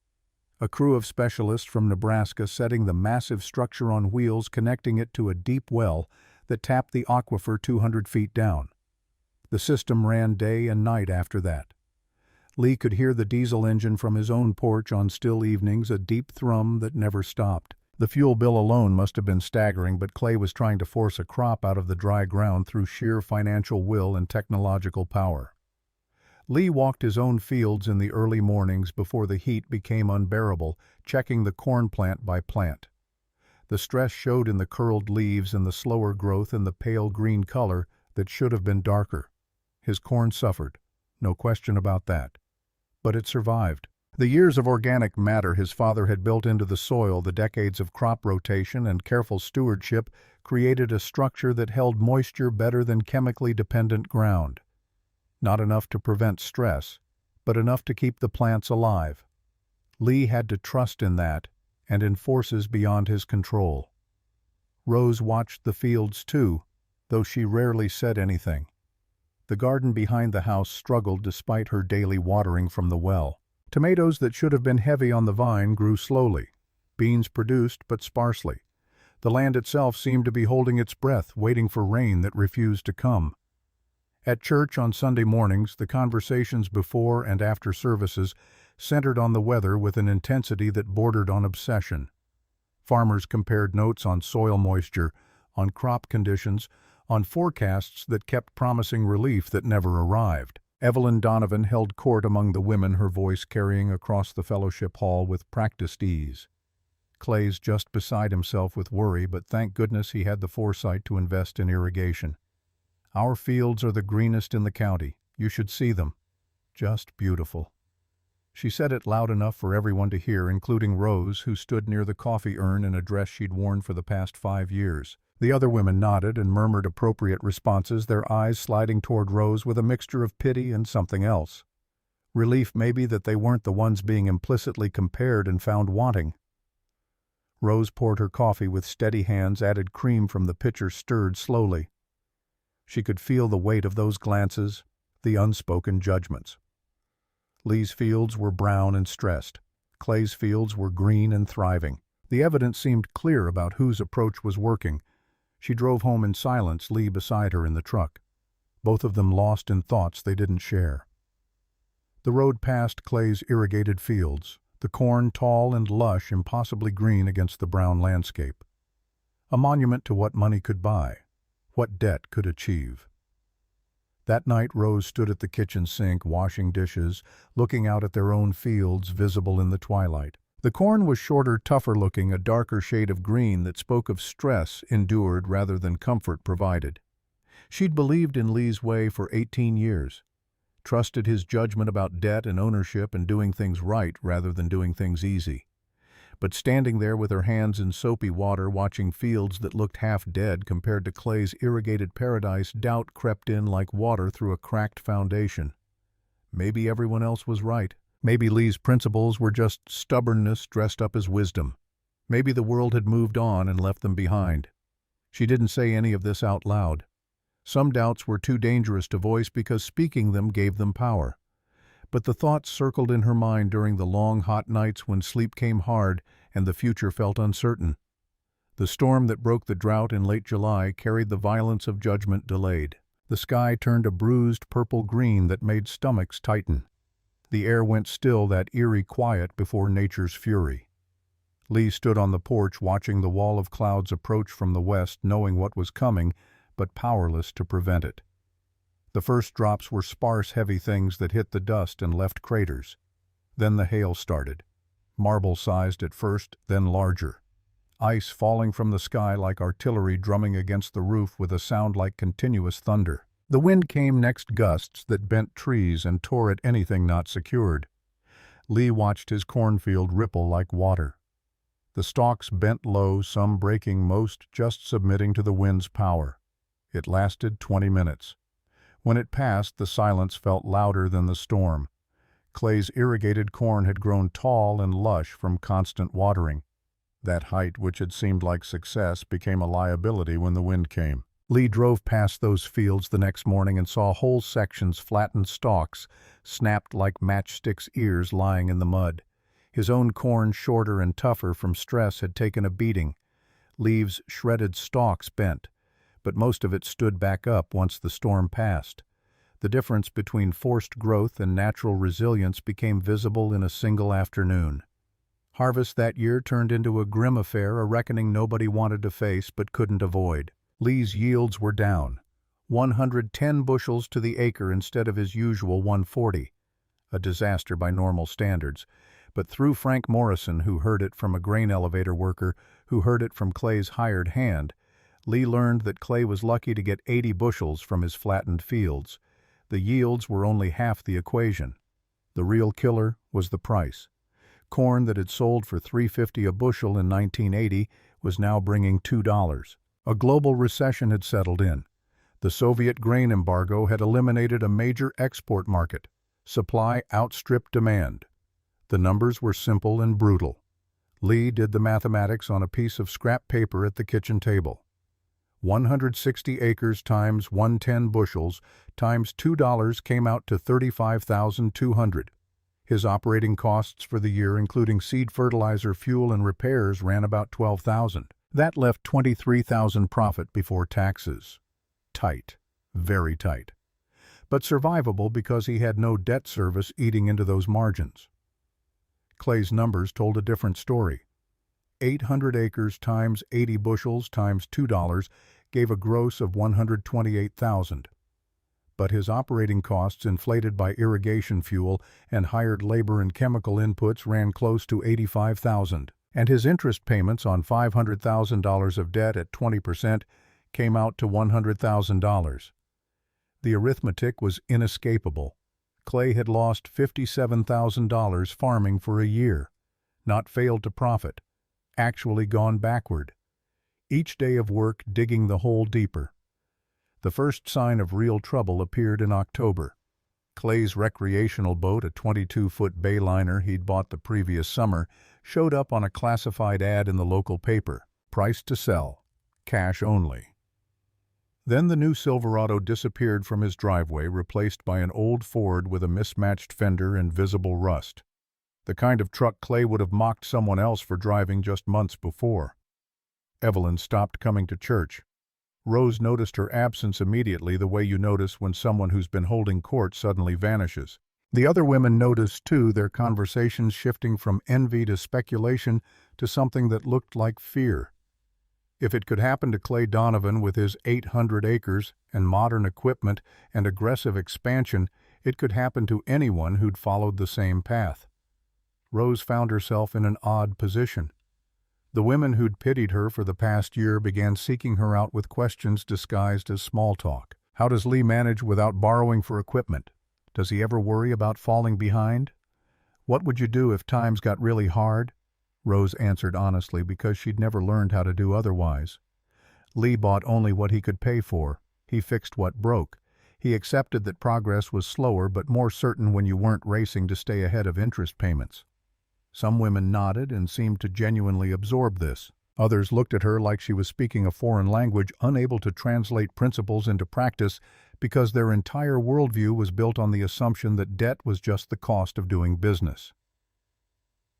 A crew of specialists from Nebraska setting the massive structure on wheels, connecting it to a deep well that tapped the aquifer 200 feet down. The system ran day and night after that. Lee could hear the diesel engine from his own porch on still evenings, a deep thrum that never stopped. The fuel bill alone must have been staggering, but Clay was trying to force a crop out of the dry ground through sheer financial will and technological power. Lee walked his own fields in the early mornings before the heat became unbearable, checking the corn plant by plant. The stress showed in the curled leaves and the slower growth and the pale green color that should have been darker. His corn suffered, no question about that. But it survived. The years of organic matter his father had built into the soil, the decades of crop rotation and careful stewardship, created a structure that held moisture better than chemically dependent ground. Not enough to prevent stress, but enough to keep the plants alive. Lee had to trust in that and in forces beyond his control. Rose watched the fields too, though she rarely said anything. The garden behind the house struggled despite her daily watering from the well. Tomatoes that should have been heavy on the vine grew slowly. Beans produced, but sparsely. The land itself seemed to be holding its breath, waiting for rain that refused to come. At church on Sunday mornings, the conversations before and after services centered on the weather with an intensity that bordered on obsession. Farmers compared notes on soil moisture, on crop conditions, on forecasts that kept promising relief that never arrived. Evelyn Donovan held court among the women, her voice carrying across the fellowship hall with practiced ease. Clay's just beside himself with worry, but thank goodness he had the foresight to invest in irrigation. "Our fields are the greenest in the county. You should see them. Just beautiful." She said it loud enough for everyone to hear, including Rose, who stood near the coffee urn in a dress she'd worn for the past 5 years. The other women nodded and murmured appropriate responses, their eyes sliding toward Rose with a mixture of pity and something else. Relief maybe that they weren't the ones being implicitly compared and found wanting. Rose poured her coffee with steady hands, added cream from the pitcher, stirred slowly. She could feel the weight of those glances, the unspoken judgments. Lee's fields were brown and stressed. Clay's fields were green and thriving. The evidence seemed clear about whose approach was working. She drove home in silence, Lee beside her in the truck, both of them lost in thoughts they didn't share. The road passed Clay's irrigated fields, the corn tall and lush, impossibly green against the brown landscape. A monument to what money could buy, what debt could achieve. That night Rose stood at the kitchen sink, washing dishes, looking out at their own fields visible in the twilight. The corn was shorter, tougher looking, a darker shade of green that spoke of stress endured rather than comfort provided. She'd believed in Lee's way for 18 years, trusted his judgment about debt and ownership and doing things right rather than doing things easy. But standing there with her hands in soapy water, watching fields that looked half dead compared to Clay's irrigated paradise, doubt crept in like water through a cracked foundation. Maybe everyone else was right. Maybe Lee's principles were just stubbornness dressed up as wisdom. Maybe the world had moved on and left them behind. She didn't say any of this out loud. Some doubts were too dangerous to voice because speaking them gave them power. But the thoughts circled in her mind during the long, hot nights when sleep came hard and the future felt uncertain. The storm that broke the drought in late July carried the violence of judgment delayed. The sky turned a bruised purple-green that made stomachs tighten. The air went still, that eerie quiet before nature's fury. Lee stood on the porch watching the wall of clouds approach from the west, knowing what was coming, but powerless to prevent it. The first drops were sparse, heavy things that hit the dust and left craters. Then the hail started, marble-sized at first, then larger. Ice falling from the sky like artillery drumming against the roof with a sound like continuous thunder. The wind came next, gusts that bent trees and tore at anything not secured. Lee watched his cornfield ripple like water. The stalks bent low, some breaking, most just submitting to the wind's power. It lasted 20 minutes. When it passed, the silence felt louder than the storm. Clay's irrigated corn had grown tall and lush from constant watering. That height, which had seemed like success, became a liability when the wind came. Lee drove past those fields the next morning and saw whole sections, flattened stalks, snapped like matchsticks' ears lying in the mud. His own corn, shorter and tougher from stress, had taken a beating. Leaves, shredded stalks bent, but most of it stood back up once the storm passed. The difference between forced growth and natural resilience became visible in a single afternoon. Harvest that year turned into a grim affair, a reckoning nobody wanted to face but couldn't avoid. Lee's yields were down, 110 bushels to the acre instead of his usual 140, a disaster by normal standards. But through Frank Morrison, who heard it from a grain elevator worker, who heard it from Clay's hired hand, Lee learned that Clay was lucky to get 80 bushels from his flattened fields. The yields were only half the equation. The real killer was the price. Corn that had sold for $3.50 a bushel in 1980 was now bringing $2. A global recession had settled in. The Soviet grain embargo had eliminated a major export market. Supply outstripped demand. The numbers were simple and brutal. Lee did the mathematics on a piece of scrap paper at the kitchen table. 160 acres times 110 bushels times $2 came out to $35,200. His operating costs for the year, including seed fertilizer, fuel, and repairs, ran about $12,000. That left $23,000 profit before taxes. Tight, very tight. But survivable because he had no debt service eating into those margins. Clay's numbers told a different story. 800 acres times 80 bushels times $2 gave a gross of $128,000. But his operating costs, inflated by irrigation fuel and hired labor and chemical inputs, ran close to $85,000. And his interest payments on $500,000 of debt at 20% came out to $100,000. The arithmetic was inescapable. Clay had lost $57,000 farming for a year, not failed to profit, actually gone backward. Each day of work digging the hole deeper. The first sign of real trouble appeared in October. Clay's recreational boat, a 22-foot bayliner he'd bought the previous summer, showed up on a classified ad in the local paper. Price to sell. Cash only. Then the new Silverado disappeared from his driveway, replaced by an old Ford with a mismatched fender and visible rust. The kind of truck Clay would have mocked someone else for driving just months before. Evelyn stopped coming to church. Rose noticed her absence immediately, the way you notice when someone who's been holding court suddenly vanishes. The other women noticed, too, their conversations shifting from envy to speculation to something that looked like fear. If it could happen to Clay Donovan with his 800 acres and modern equipment and aggressive expansion, it could happen to anyone who'd followed the same path. Rose found herself in an odd position. The women who'd pitied her for the past year began seeking her out with questions disguised as small talk. How does Lee manage without borrowing for equipment? Does he ever worry about falling behind? What would you do if times got really hard? Rose answered honestly because she'd never learned how to do otherwise. Lee bought only what he could pay for. He fixed what broke. He accepted that progress was slower but more certain when you weren't racing to stay ahead of interest payments. Some women nodded and seemed to genuinely absorb this. Others looked at her like she was speaking a foreign language, unable to translate principles into practice because their entire worldview was built on the assumption that debt was just the cost of doing business.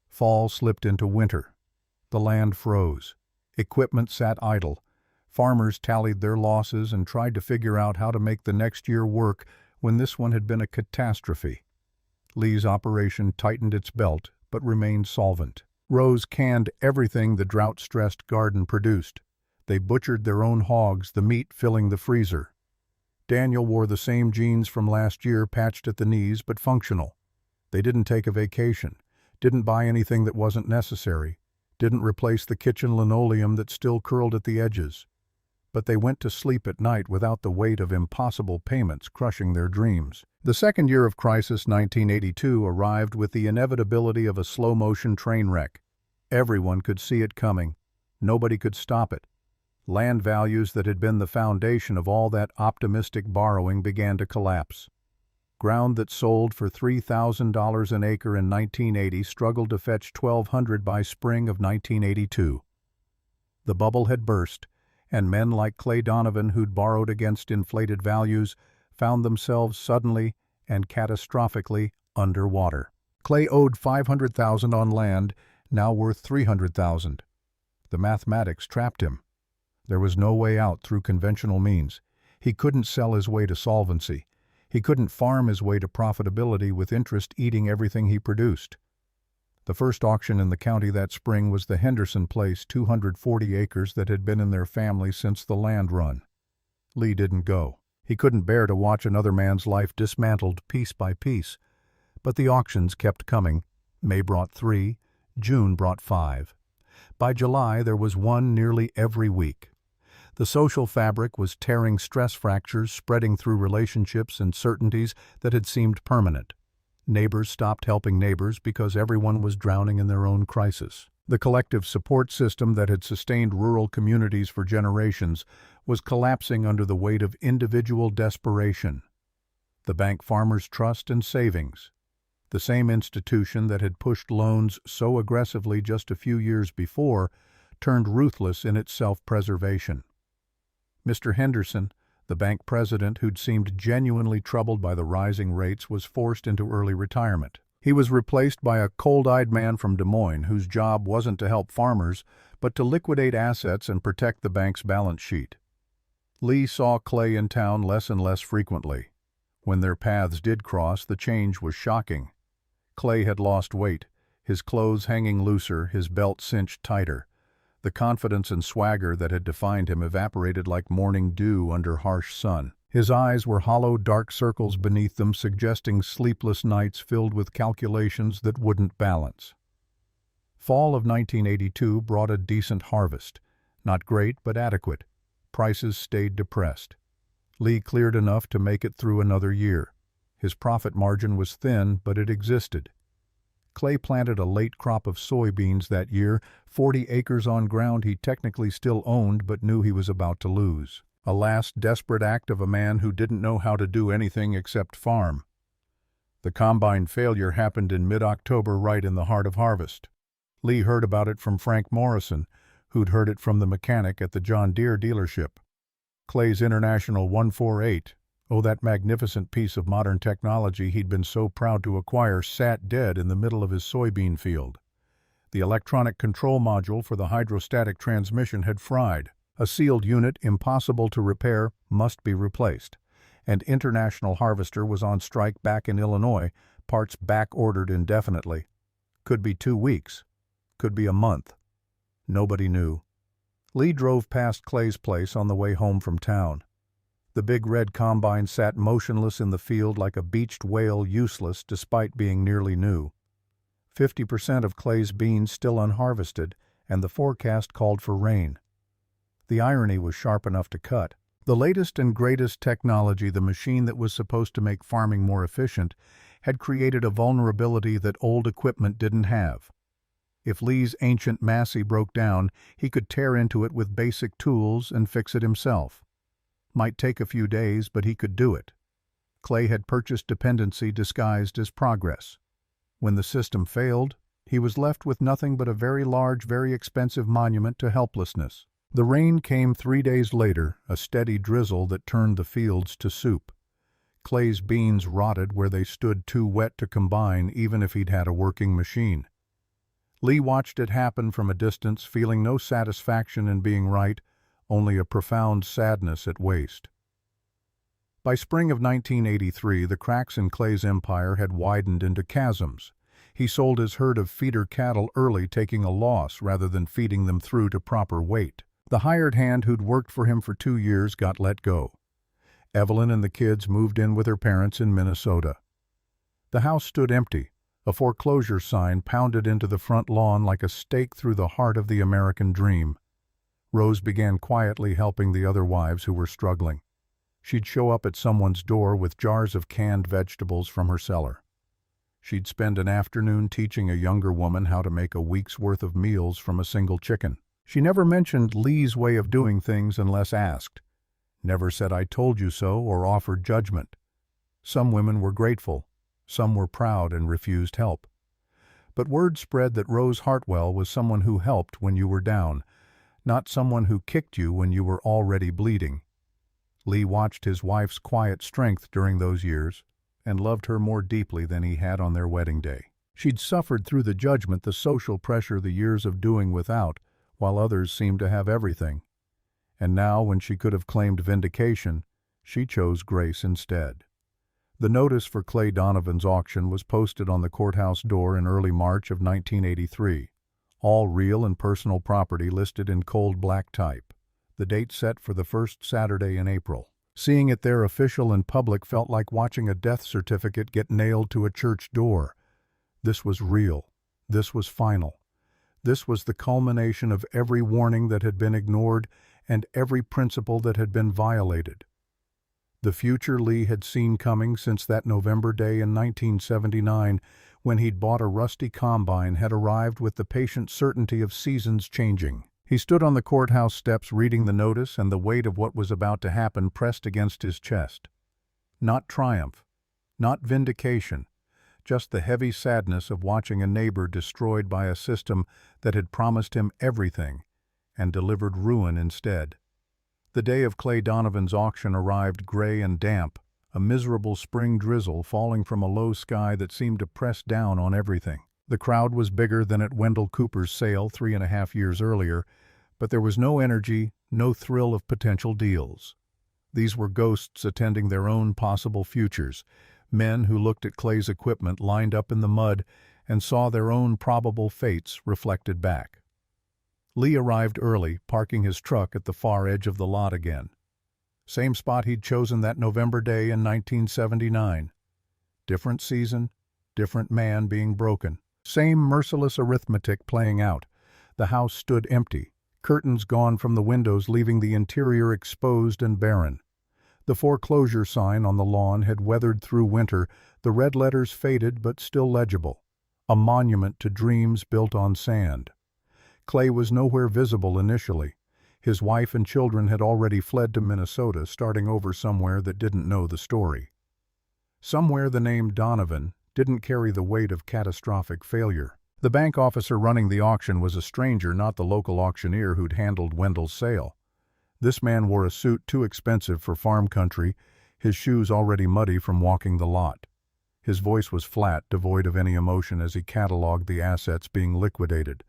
Fall slipped into winter. The land froze. Equipment sat idle. Farmers tallied their losses and tried to figure out how to make the next year work when this one had been a catastrophe. Lee's operation tightened its belt but remained solvent. Rose canned everything the drought-stressed garden produced. They butchered their own hogs, the meat filling the freezer. Daniel wore the same jeans from last year, patched at the knees but functional. They didn't take a vacation, didn't buy anything that wasn't necessary, didn't replace the kitchen linoleum that still curled at the edges. But they went to sleep at night without the weight of impossible payments crushing their dreams. The second year of crisis, 1982, arrived with the inevitability of a slow-motion train wreck. Everyone could see it coming. Nobody could stop it. Land values that had been the foundation of all that optimistic borrowing began to collapse. Ground that sold for $3,000 an acre in 1980 struggled to fetch $1,200 by spring of 1982. The bubble had burst, and men like Clay Donovan, who'd borrowed against inflated values, found themselves suddenly and catastrophically underwater. Clay owed $500,000 on land, now worth $300,000. The mathematics trapped him. There was no way out through conventional means. He couldn't sell his way to solvency. He couldn't farm his way to profitability with interest eating everything he produced. The first auction in the county that spring was the Henderson Place 240 acres that had been in their family since the land run. Lee didn't go. He couldn't bear to watch another man's life dismantled piece by piece. But the auctions kept coming. May brought 3, June brought 5. By July there was one nearly every week. The social fabric was tearing, stress fractures spreading through relationships and certainties that had seemed permanent. Neighbors stopped helping neighbors because everyone was drowning in their own crisis. The collective support system that had sustained rural communities for generations was collapsing under the weight of individual desperation. The Bank Farmers Trust and Savings, the same institution that had pushed loans so aggressively just a few years before, turned ruthless in its self-preservation. Mr. Henderson, the bank president who'd seemed genuinely troubled by the rising rates, was forced into early retirement. He was replaced by a cold-eyed man from Des Moines whose job wasn't to help farmers, but to liquidate assets and protect the bank's balance sheet. Lee saw Clay in town less and less frequently. When their paths did cross, the change was shocking. Clay had lost weight, his clothes hanging looser, his belt cinched tighter. The confidence and swagger that had defined him evaporated like morning dew under harsh sun. His eyes were hollow, dark circles beneath them, suggesting sleepless nights filled with calculations that wouldn't balance. Fall of 1982 brought a decent harvest. Not great, but adequate. Prices stayed depressed. Lee cleared enough to make it through another year. His profit margin was thin, but it existed. Clay planted a late crop of soybeans that year, 40 acres on ground he technically still owned but knew he was about to lose. A last desperate act of a man who didn't know how to do anything except farm. The combine failure happened in mid-October, right in the heart of harvest. Lee heard about it from Frank Morrison, who'd heard it from the mechanic at the John Deere dealership. Clay's International 148, that magnificent piece of modern technology he'd been so proud to acquire, sat dead in the middle of his soybean field. The electronic control module for the hydrostatic transmission had fried. A sealed unit, impossible to repair, must be replaced. And International Harvester was on strike back in Illinois, parts back-ordered indefinitely. Could be 2 weeks. Could be a month. Nobody knew. Lee drove past Clay's place on the way home from town. The big red combine sat motionless in the field like a beached whale, useless despite being nearly new. 50% of Clay's beans still unharvested, and the forecast called for rain. The irony was sharp enough to cut. The latest and greatest technology, the machine that was supposed to make farming more efficient, had created a vulnerability that old equipment didn't have. If Lee's ancient Massey broke down, he could tear into it with basic tools and fix it himself. Might take a few days, but he could do it. Clay had purchased dependency disguised as progress. When the system failed, he was left with nothing but a very large, very expensive monument to helplessness. The rain came 3 days later, a steady drizzle that turned the fields to soup. Clay's beans rotted where they stood too wet to combine, even if he'd had a working machine. Lee watched it happen from a distance, feeling no satisfaction in being right, only a profound sadness at waste. By spring of 1983, the cracks in Clay's empire had widened into chasms. He sold his herd of feeder cattle early, taking a loss rather than feeding them through to proper weight. The hired hand who'd worked for him for 2 years got let go. Evelyn and the kids moved in with her parents in Minnesota. The house stood empty, a foreclosure sign pounded into the front lawn like a stake through the heart of the American dream. Rose began quietly helping the other wives who were struggling. She'd show up at someone's door with jars of canned vegetables from her cellar. She'd spend an afternoon teaching a younger woman how to make a week's worth of meals from a single chicken. She never mentioned Lee's way of doing things unless asked. Never said "I told you so" or offered judgment. Some women were grateful. Some were proud and refused help. But word spread that Rose Hartwell was someone who helped when you were down, not someone who kicked you when you were already bleeding. Lee watched his wife's quiet strength during those years and loved her more deeply than he had on their wedding day. She'd suffered through the judgment, the social pressure, the years of doing without, while others seemed to have everything. And now, when she could have claimed vindication, she chose grace instead. The notice for Clay Donovan's auction was posted on the courthouse door in early March of 1983. All real and personal property listed in cold black type. The date set for the first Saturday in April. Seeing it there official and public felt like watching a death certificate get nailed to a church door. This was real. This was final. This was the culmination of every warning that had been ignored and every principle that had been violated. The future Lee had seen coming since that November day in 1979 when he'd bought a rusty combine had arrived with the patient certainty of seasons changing. He stood on the courthouse steps reading the notice, and the weight of what was about to happen pressed against his chest. Not triumph, not vindication, just the heavy sadness of watching a neighbor destroyed by a system that had promised him everything and delivered ruin instead. The day of Clay Donovan's auction arrived gray and damp, a miserable spring drizzle falling from a low sky that seemed to press down on everything. The crowd was bigger than at Wendell Cooper's sale 3.5 years earlier, but there was no energy, no thrill of potential deals. These were ghosts attending their own possible futures, men who looked at Clay's equipment lined up in the mud and saw their own probable fates reflected back. Lee arrived early, parking his truck at the far edge of the lot again. Same spot he'd chosen that November day in 1979. Different season, different man being broken. Same merciless arithmetic playing out. The house stood empty, curtains gone from the windows leaving the interior exposed and barren. The foreclosure sign on the lawn had weathered through winter, the red letters faded but still legible. A monument to dreams built on sand. Clay was nowhere visible initially. His wife and children had already fled to Minnesota, starting over somewhere that didn't know the story. Somewhere the name Donovan didn't carry the weight of catastrophic failure. The bank officer running the auction was a stranger, not the local auctioneer who'd handled Wendell's sale. This man wore a suit too expensive for farm country, his shoes already muddy from walking the lot. His voice was flat, devoid of any emotion as he cataloged the assets being liquidated.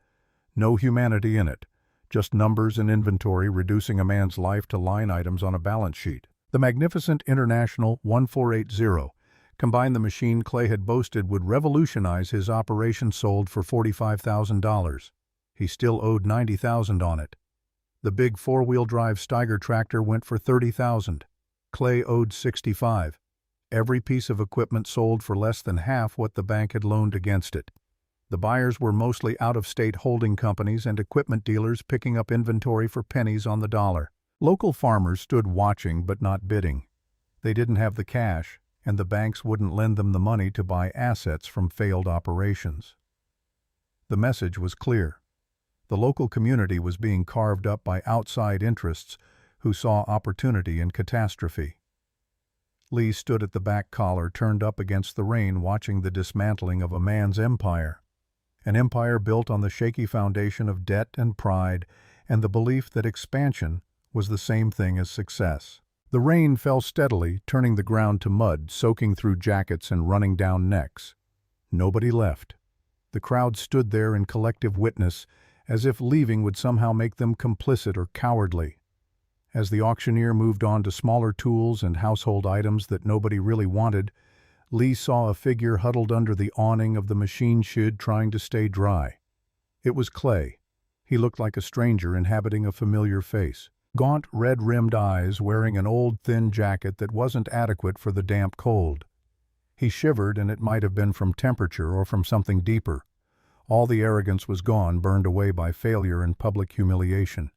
No humanity in it, just numbers and inventory reducing a man's life to line items on a balance sheet. The magnificent International 1480 combined the machine Clay had boasted would revolutionize his operation sold for $45,000. He still owed $90,000 on it. The big four-wheel drive Steiger tractor went for $30,000. Clay owed $65,000. Every piece of equipment sold for less than half what the bank had loaned against it. The buyers were mostly out-of-state holding companies and equipment dealers picking up inventory for pennies on the dollar. Local farmers stood watching but not bidding. They didn't have the cash, and the banks wouldn't lend them the money to buy assets from failed operations. The message was clear. The local community was being carved up by outside interests who saw opportunity in catastrophe. Lee stood at the back collar turned up against the rain watching the dismantling of a man's empire. An empire built on the shaky foundation of debt and pride and the belief that expansion was the same thing as success. The rain fell steadily, turning the ground to mud, soaking through jackets and running down necks. Nobody left. The crowd stood there in collective witness, as if leaving would somehow make them complicit or cowardly. As the auctioneer moved on to smaller tools and household items that nobody really wanted, Lee saw a figure huddled under the awning of the machine shed trying to stay dry. It was Clay. He looked like a stranger inhabiting a familiar face. Gaunt, red-rimmed eyes, wearing an old, thin jacket that wasn't adequate for the damp cold. He shivered, and it might have been from temperature or from something deeper. All the arrogance was gone, burned away by failure and public humiliation.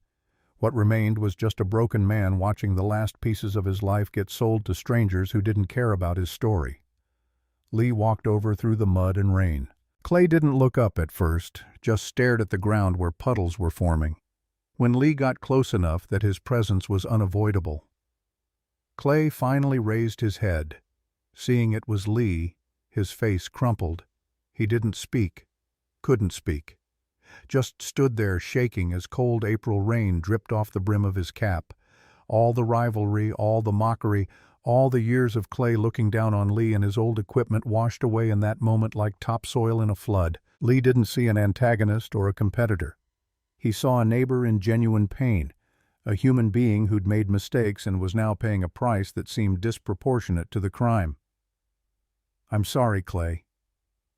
What remained was just a broken man watching the last pieces of his life get sold to strangers who didn't care about his story. Lee walked over through the mud and rain. Clay didn't look up at first, just stared at the ground where puddles were forming. When Lee got close enough that his presence was unavoidable. Clay finally raised his head. Seeing it was Lee, his face crumpled. He didn't speak, couldn't speak. Just stood there shaking as cold April rain dripped off the brim of his cap. All the rivalry, all the mockery, all the years of Clay looking down on Lee and his old equipment washed away in that moment like topsoil in a flood. Lee didn't see an antagonist or a competitor. He saw a neighbor in genuine pain, a human being who'd made mistakes and was now paying a price that seemed disproportionate to the crime. "I'm sorry, Clay."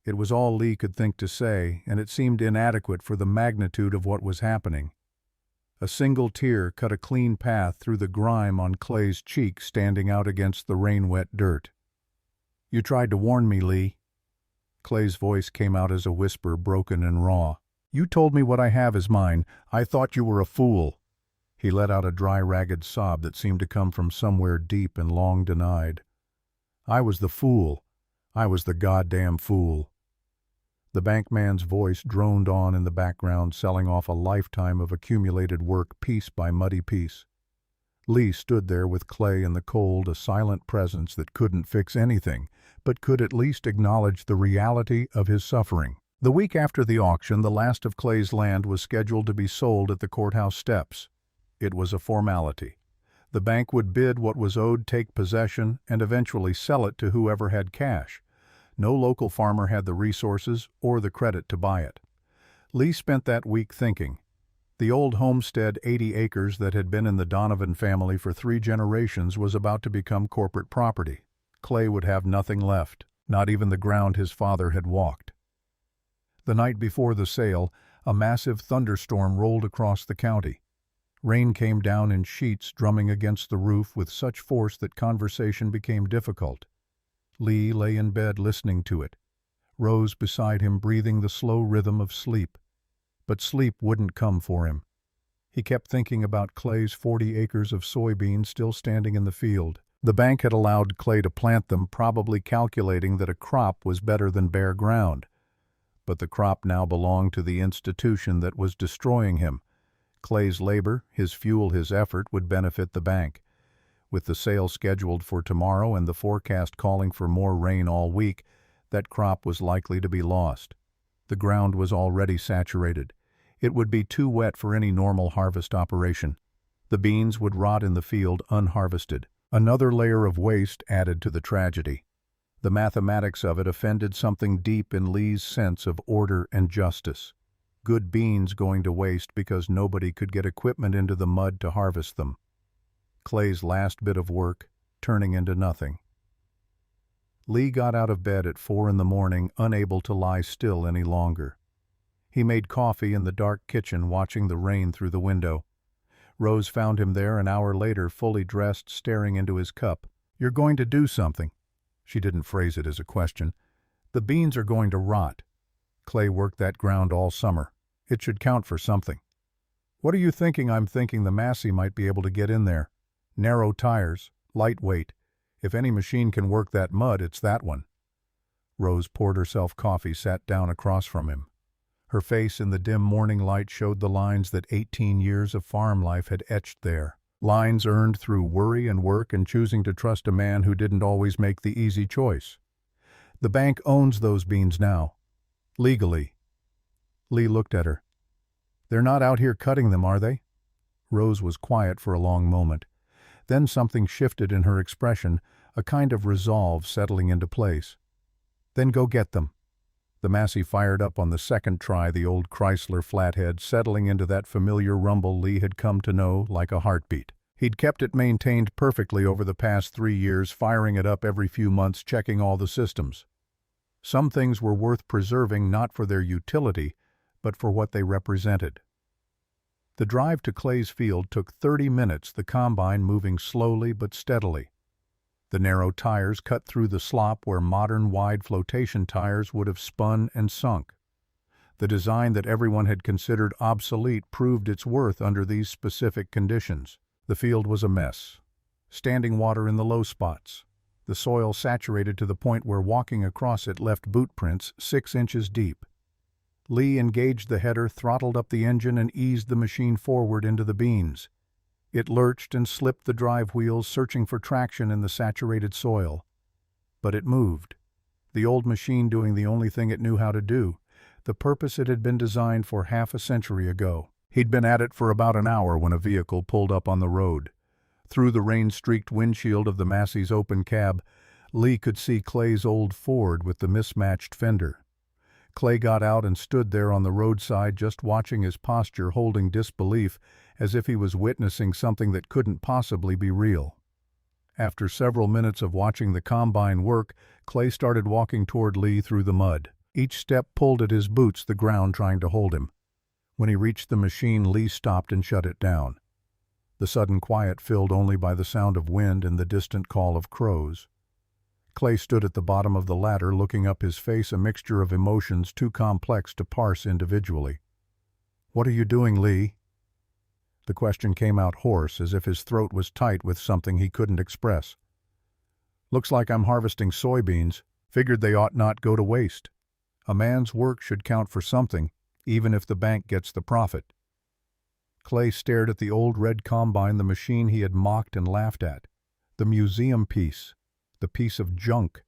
It was all Lee could think to say, and it seemed inadequate for the magnitude of what was happening. A single tear cut a clean path through the grime on Clay's cheek standing out against the rain-wet dirt. "You tried to warn me, Lee." Clay's voice came out as a whisper, broken and raw. "You told me what I have is mine. I thought you were a fool." He let out a dry, ragged sob that seemed to come from somewhere deep and long denied. "I was the fool. I was the goddamn fool." The bankman's voice droned on in the background, selling off a lifetime of accumulated work piece by muddy piece. Lee stood there with Clay in the cold, a silent presence that couldn't fix anything, but could at least acknowledge the reality of his suffering. The week after the auction, the last of Clay's land was scheduled to be sold at the courthouse steps. It was a formality. The bank would bid what was owed, take possession, and eventually sell it to whoever had cash. No local farmer had the resources or the credit to buy it. Lee spent that week thinking. The old homestead, 80 acres that had been in the Donovan family for 3 generations, was about to become corporate property. Clay would have nothing left, not even the ground his father had walked. The night before the sale, a massive thunderstorm rolled across the county. Rain came down in sheets, drumming against the roof with such force that conversation became difficult. Lee lay in bed listening to it, Rose beside him breathing the slow rhythm of sleep. But sleep wouldn't come for him. He kept thinking about Clay's 40 acres of soybeans still standing in the field. The bank had allowed Clay to plant them, probably calculating that a crop was better than bare ground. But the crop now belonged to the institution that was destroying him. Clay's labor, his fuel, his effort would benefit the bank. With the sale scheduled for tomorrow and the forecast calling for more rain all week, that crop was likely to be lost. The ground was already saturated. It would be too wet for any normal harvest operation. The beans would rot in the field unharvested. Another layer of waste added to the tragedy. The mathematics of it offended something deep in Lee's sense of order and justice. Good beans going to waste because nobody could get equipment into the mud to harvest them. Clay's last bit of work, turning into nothing. Lee got out of bed at 4 in the morning, unable to lie still any longer. He made coffee in the dark kitchen, watching the rain through the window. Rose found him there an hour later, fully dressed, staring into his cup. "You're going to do something." She didn't phrase it as a question. "The beans are going to rot. Clay worked that ground all summer. It should count for something." "What are you thinking?" "I'm thinking the Massey might be able to get in there. Narrow tires, lightweight. If any machine can work that mud, it's that one." Rose poured herself coffee, sat down across from him. Her face in the dim morning light showed the lines that 18 years of farm life had etched there. Lines earned through worry and work and choosing to trust a man who didn't always make the easy choice. "The bank owns those beans now. Legally." Lee looked at her. "They're not out here cutting them, are they?" Rose was quiet for a long moment. Then something shifted in her expression, a kind of resolve settling into place. "Then go get them." The Massey fired up on the second try, the old Chrysler flathead settling into that familiar rumble Lee had come to know like a heartbeat. He'd kept it maintained perfectly over the past 3 years, firing it up every few months, checking all the systems. Some things were worth preserving not for their utility, but for what they represented. The drive to Clay's field took 30 minutes, the combine moving slowly but steadily. The narrow tires cut through the slop where modern wide flotation tires would have spun and sunk. The design that everyone had considered obsolete proved its worth under these specific conditions. The field was a mess. Standing water in the low spots. The soil saturated to the point where walking across it left boot prints 6 inches deep. Lee engaged the header, throttled up the engine, and eased the machine forward into the beans. It lurched and slipped the drive wheels, searching for traction in the saturated soil. But it moved. The old machine doing the only thing it knew how to do, the purpose it had been designed for half a century ago. He'd been at it for about an hour when a vehicle pulled up on the road. Through the rain-streaked windshield of the Massey's open cab, Lee could see Clay's old Ford with the mismatched fender. Clay got out and stood there on the roadside, just watching, his posture holding disbelief, as if he was witnessing something that couldn't possibly be real. After several minutes of watching the combine work, Clay started walking toward Lee through the mud. Each step pulled at his boots, the ground trying to hold him. When he reached the machine, Lee stopped and shut it down. The sudden quiet filled only by the sound of wind and the distant call of crows. Clay stood at the bottom of the ladder, looking up, his face a mixture of emotions too complex to parse individually. "What are you doing, Lee?" The question came out hoarse, as if his throat was tight with something he couldn't express. "Looks like I'm harvesting soybeans. Figured they ought not go to waste. A man's work should count for something, even if the bank gets the profit." Clay stared at the old red combine, the machine he had mocked and laughed at. The museum piece, the piece of junk.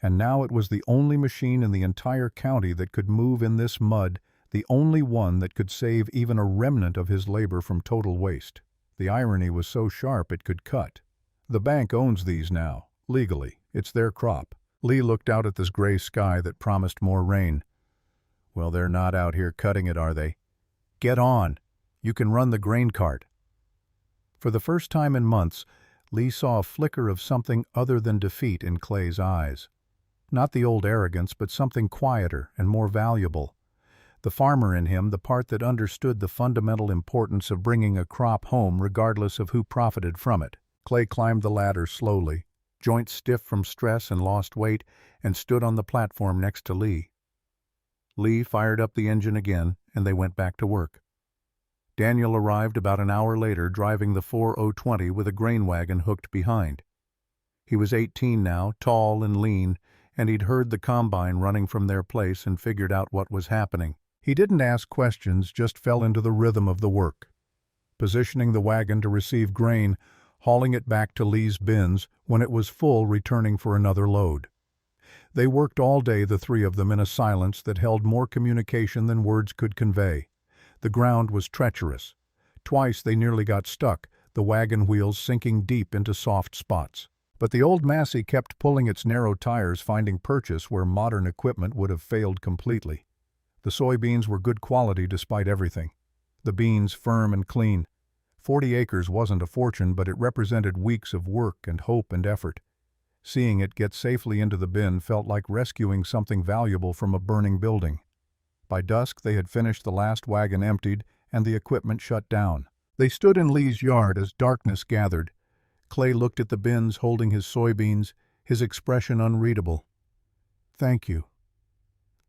And now it was the only machine in the entire county that could move in this mud, the only one that could save even a remnant of his labor from total waste. The irony was so sharp it could cut. The bank owns these now, legally. It's their crop. Lee looked out at this gray sky that promised more rain. "Well, they're not out here cutting it, are they? Get on. You can run the grain cart." For the first time in months, Lee saw a flicker of something other than defeat in Clay's eyes. Not the old arrogance, but something quieter and more valuable. The farmer in him, the part that understood the fundamental importance of bringing a crop home regardless of who profited from it. Clay climbed the ladder slowly, joints stiff from stress and lost weight, and stood on the platform next to Lee. Lee fired up the engine again, and they went back to work. Daniel arrived about an hour later, driving the 4020 with a grain wagon hooked behind. He was 18 now, tall and lean, and he'd heard the combine running from their place and figured out what was happening. He didn't ask questions, just fell into the rhythm of the work. Positioning the wagon to receive grain, hauling it back to Lee's bins, when it was full, returning for another load. They worked all day, the three of them, in a silence that held more communication than words could convey. The ground was treacherous. Twice they nearly got stuck, the wagon wheels sinking deep into soft spots. But the old Massey kept pulling its narrow tires, finding purchase where modern equipment would have failed completely. The soybeans were good quality despite everything. The beans firm and clean. 40 acres wasn't a fortune, but it represented weeks of work and hope and effort. Seeing it get safely into the bin felt like rescuing something valuable from a burning building. By dusk they had finished, the last wagon emptied, and the equipment shut down. They stood in Lee's yard as darkness gathered. Clay looked at the bins, holding his soybeans, his expression unreadable. "Thank you."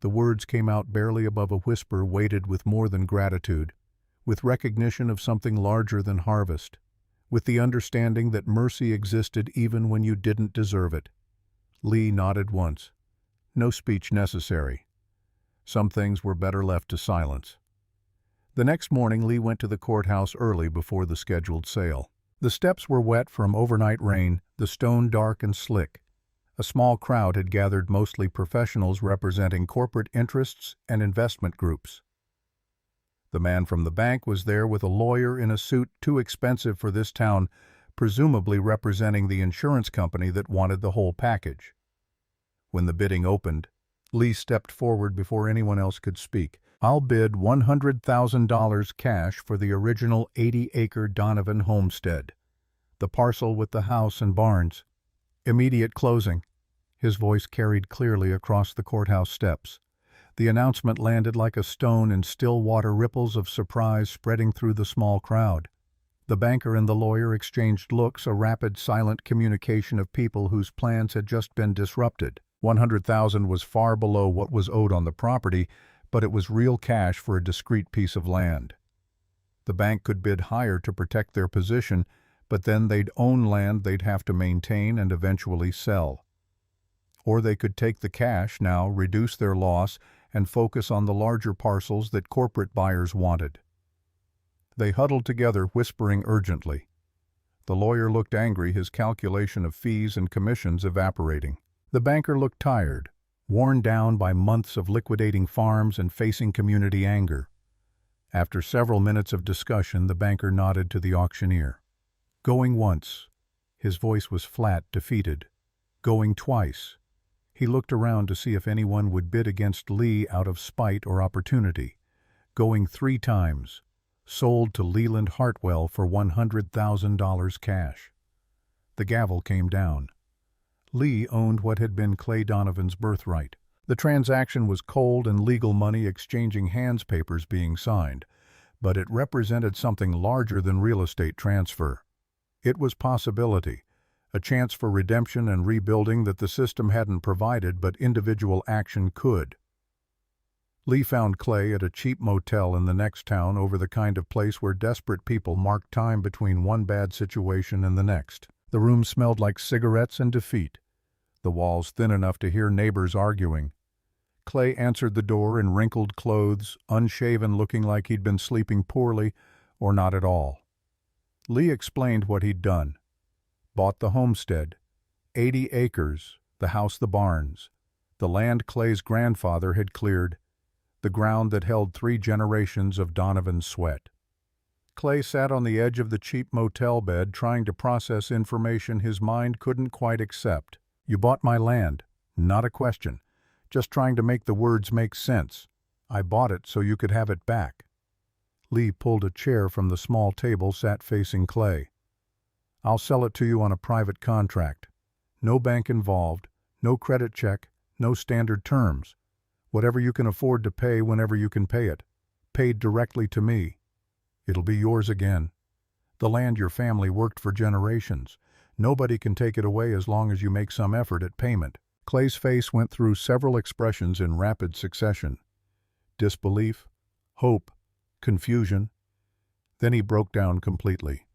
The words came out barely above a whisper, weighted with more than gratitude, with recognition of something larger than harvest, with the understanding that mercy existed even when you didn't deserve it. Lee nodded once. No speech necessary. Some things were better left to silence. The next morning Lee went to the courthouse early before the scheduled sale. The steps were wet from overnight rain, the stone dark and slick. A small crowd had gathered, mostly professionals representing corporate interests and investment groups. The man from the bank was there with a lawyer in a suit too expensive for this town, presumably representing the insurance company that wanted the whole package. When the bidding opened, Lee stepped forward before anyone else could speak. "I'll bid $100,000 cash for the original 80-acre Donovan homestead. The parcel with the house and barns. Immediate closing." His voice carried clearly across the courthouse steps. The announcement landed like a stone in still water, ripples of surprise spreading through the small crowd. The banker and the lawyer exchanged looks, a rapid, silent communication of people whose plans had just been disrupted. $100,000 was far below what was owed on the property, but it was real cash for a discrete piece of land. The bank could bid higher to protect their position, but then they'd own land they'd have to maintain and eventually sell. Or they could take the cash now, reduce their loss, and focus on the larger parcels that corporate buyers wanted. They huddled together, whispering urgently. The lawyer looked angry, his calculation of fees and commissions evaporating. The banker looked tired, worn down by months of liquidating farms and facing community anger. After several minutes of discussion, the banker nodded to the auctioneer. "Going once." His voice was flat, defeated. "Going twice." He looked around to see if anyone would bid against Lee out of spite or opportunity. "Going 3 times. Sold to Leland Hartwell for $100,000 cash." The gavel came down. Lee owned what had been Clay Donovan's birthright. The transaction was cold and legal money exchanging hands, papers being signed, but it represented something larger than real estate transfer. It was possibility, a chance for redemption and rebuilding that the system hadn't provided but individual action could. Lee found Clay at a cheap motel in the next town, over the kind of place where desperate people marked time between one bad situation and the next. The room smelled like cigarettes and defeat, the walls thin enough to hear neighbors arguing. Clay answered the door in wrinkled clothes, unshaven, looking like he'd been sleeping poorly or not at all. Lee explained what he'd done. Bought the homestead, 80 acres, the house, the barns, the land Clay's grandfather had cleared, the ground that held 3 generations of Donovan's sweat. Clay sat on the edge of the cheap motel bed, trying to process information his mind couldn't quite accept. "You bought my land, not a question. Just trying to make the words make sense. I bought it so you could have it back." Lee pulled a chair from the small table, sat facing Clay. "I'll sell it to you on a private contract. No bank involved, no credit check, no standard terms. Whatever you can afford to pay whenever you can pay it. Paid directly to me. It'll be yours again. The land your family worked for generations. Nobody can take it away as long as you make some effort at payment." Clay's face went through several expressions in rapid succession. Disbelief, hope, confusion. Then he broke down completely.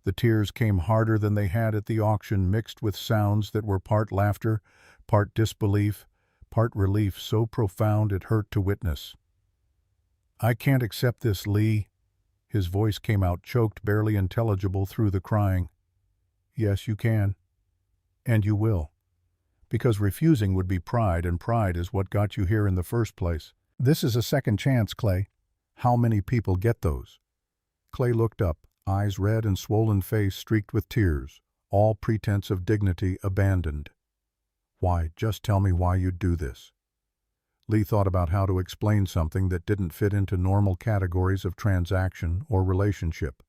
The tears came harder than they had at the auction, mixed with sounds that were part laughter, part disbelief, part relief so profound it hurt to witness. "I can't accept this, Lee." His voice came out choked, barely intelligible through the crying. "Yes, you can. And you will. Because refusing would be pride, and pride is what got you here in the first place. This is a second chance, Clay. How many people get those?" Clay looked up, eyes red and swollen face streaked with tears, all pretense of dignity abandoned. "Why, just tell me why you'd do this." Lee thought about how to explain something that didn't fit into normal categories of transaction or relationship.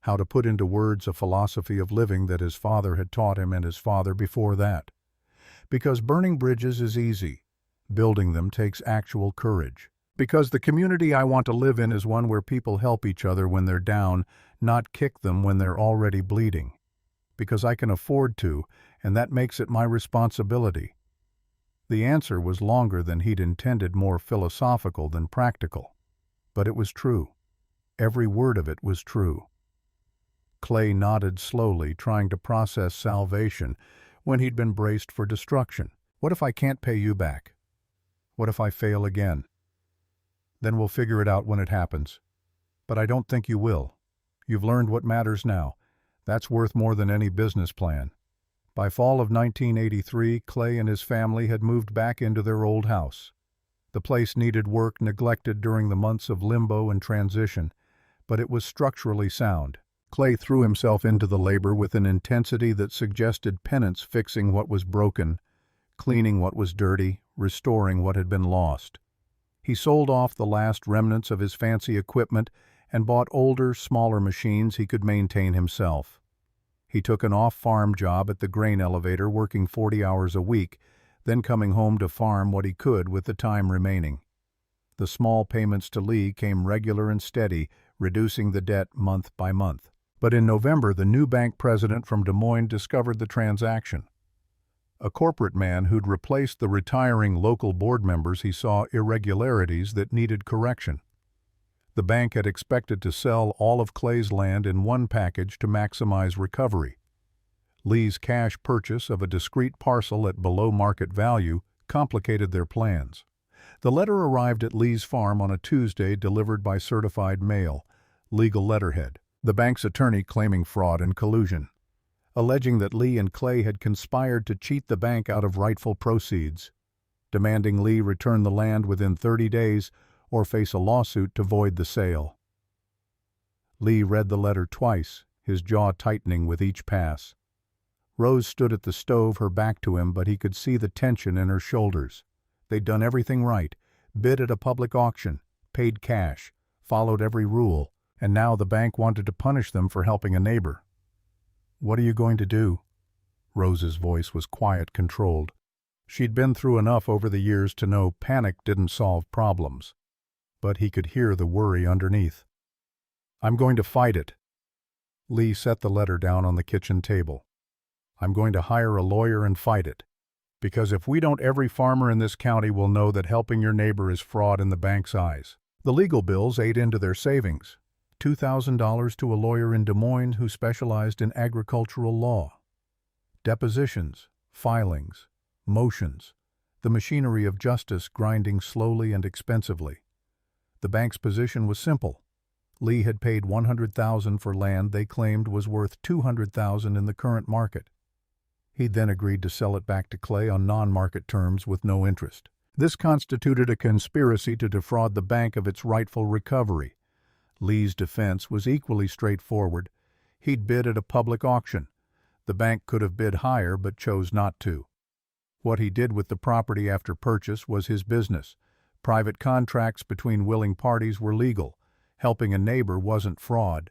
How to put into words a philosophy of living that his father had taught him and his father before that. Because burning bridges is easy. Building them takes actual courage. Because the community I want to live in is one where people help each other when they're down, not kick them when they're already bleeding. Because I can afford to, and that makes it my responsibility. The answer was longer than he'd intended, more philosophical than practical. But it was true. Every word of it was true. Clay nodded slowly, trying to process salvation when he'd been braced for destruction. "What if I can't pay you back? What if I fail again? Then we'll figure it out when it happens. But I don't think you will. You've learned what matters now. That's worth more than any business plan." By fall of 1983, Clay and his family had moved back into their old house. The place needed work, neglected during the months of limbo and transition, but it was structurally sound. Clay threw himself into the labor with an intensity that suggested penance, fixing what was broken, cleaning what was dirty, restoring what had been lost. He sold off the last remnants of his fancy equipment and bought older, smaller machines he could maintain himself. He took an off-farm job at the grain elevator, working 40 hours a week, then coming home to farm what he could with the time remaining. The small payments to Lee came regular and steady, reducing the debt month by month. But in November, the new bank president from Des Moines discovered the transaction. A corporate man who'd replaced the retiring local board members, he saw irregularities that needed correction. The bank had expected to sell all of Clay's land in one package to maximize recovery. Lee's cash purchase of a discrete parcel at below market value complicated their plans. The letter arrived at Lee's farm on a Tuesday, delivered by certified mail, legal letterhead. The bank's attorney claiming fraud and collusion, alleging that Lee and Clay had conspired to cheat the bank out of rightful proceeds, demanding Lee return the land within 30 days or face a lawsuit to void the sale. Lee read the letter twice, his jaw tightening with each pass. Rose stood at the stove, her back to him, but he could see the tension in her shoulders. They'd done everything right, bid at a public auction, paid cash, followed every rule, and now the bank wanted to punish them for helping a neighbor. "What are you going to do?" Rose's voice was quiet, controlled. She'd been through enough over the years to know panic didn't solve problems. But he could hear the worry underneath. "I'm going to fight it." Lee set the letter down on the kitchen table. "I'm going to hire a lawyer and fight it. Because if we don't, every farmer in this county will know that helping your neighbor is fraud in the bank's eyes." The legal bills ate into their savings. $2,000 to a lawyer in Des Moines who specialized in agricultural law. Depositions, filings, motions, the machinery of justice grinding slowly and expensively. The bank's position was simple. Lee had paid $100,000 for land they claimed was worth $200,000 in the current market. He'd then agreed to sell it back to Clay on non-market terms with no interest. This constituted a conspiracy to defraud the bank of its rightful recovery. Lee's defense was equally straightforward. He'd bid at a public auction. The bank could have bid higher but chose not to. What he did with the property after purchase was his business. Private contracts between willing parties were legal. Helping a neighbor wasn't fraud.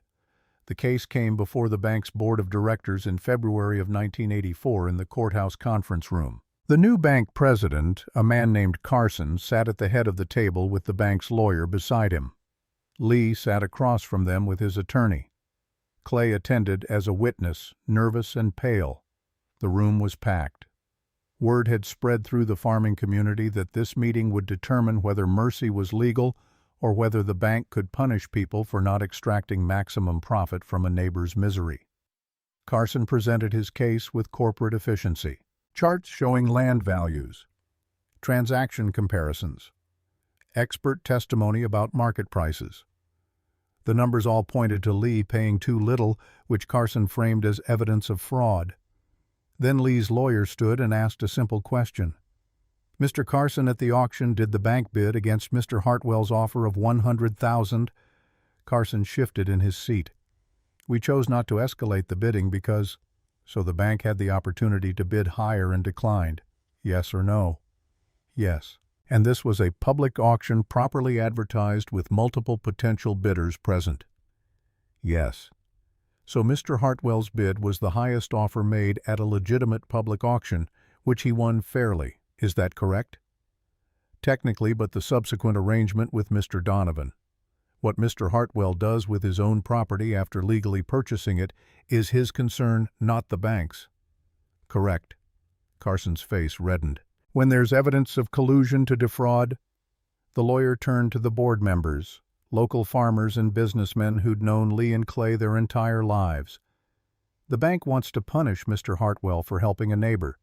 The case came before the bank's board of directors in February of 1984 in the courthouse conference room. The new bank president, a man named Carson, sat at the head of the table with the bank's lawyer beside him. Lee sat across from them with his attorney. Clay attended as a witness, nervous and pale. The room was packed. Word had spread through the farming community that this meeting would determine whether mercy was legal or whether the bank could punish people for not extracting maximum profit from a neighbor's misery. Carson presented his case with corporate efficiency. Charts showing land values, transaction comparisons, expert testimony about market prices. The numbers all pointed to Lee paying too little, which Carson framed as evidence of fraud. Then Lee's lawyer stood and asked a simple question. "Mr. Carson, at the auction, did the bank bid against Mr. Hartwell's offer of $100,000? Carson shifted in his seat. "We chose not to escalate the bidding because—" "So the bank had the opportunity to bid higher and declined. Yes or no?" "Yes." "And this was a public auction properly advertised with multiple potential bidders present?" "Yes." "So Mr. Hartwell's bid was the highest offer made at a legitimate public auction, which he won fairly. Is that correct?" "Technically, but the subsequent arrangement with Mr. Donovan. What Mr. Hartwell does with his own property after legally purchasing it is his concern, not the bank's." "Correct." Carson's face reddened. "When there's evidence of collusion to defraud?" The lawyer turned to the board members, local farmers and businessmen who'd known Lee and Clay their entire lives. "The bank wants to punish Mr. Hartwell for helping a neighbor.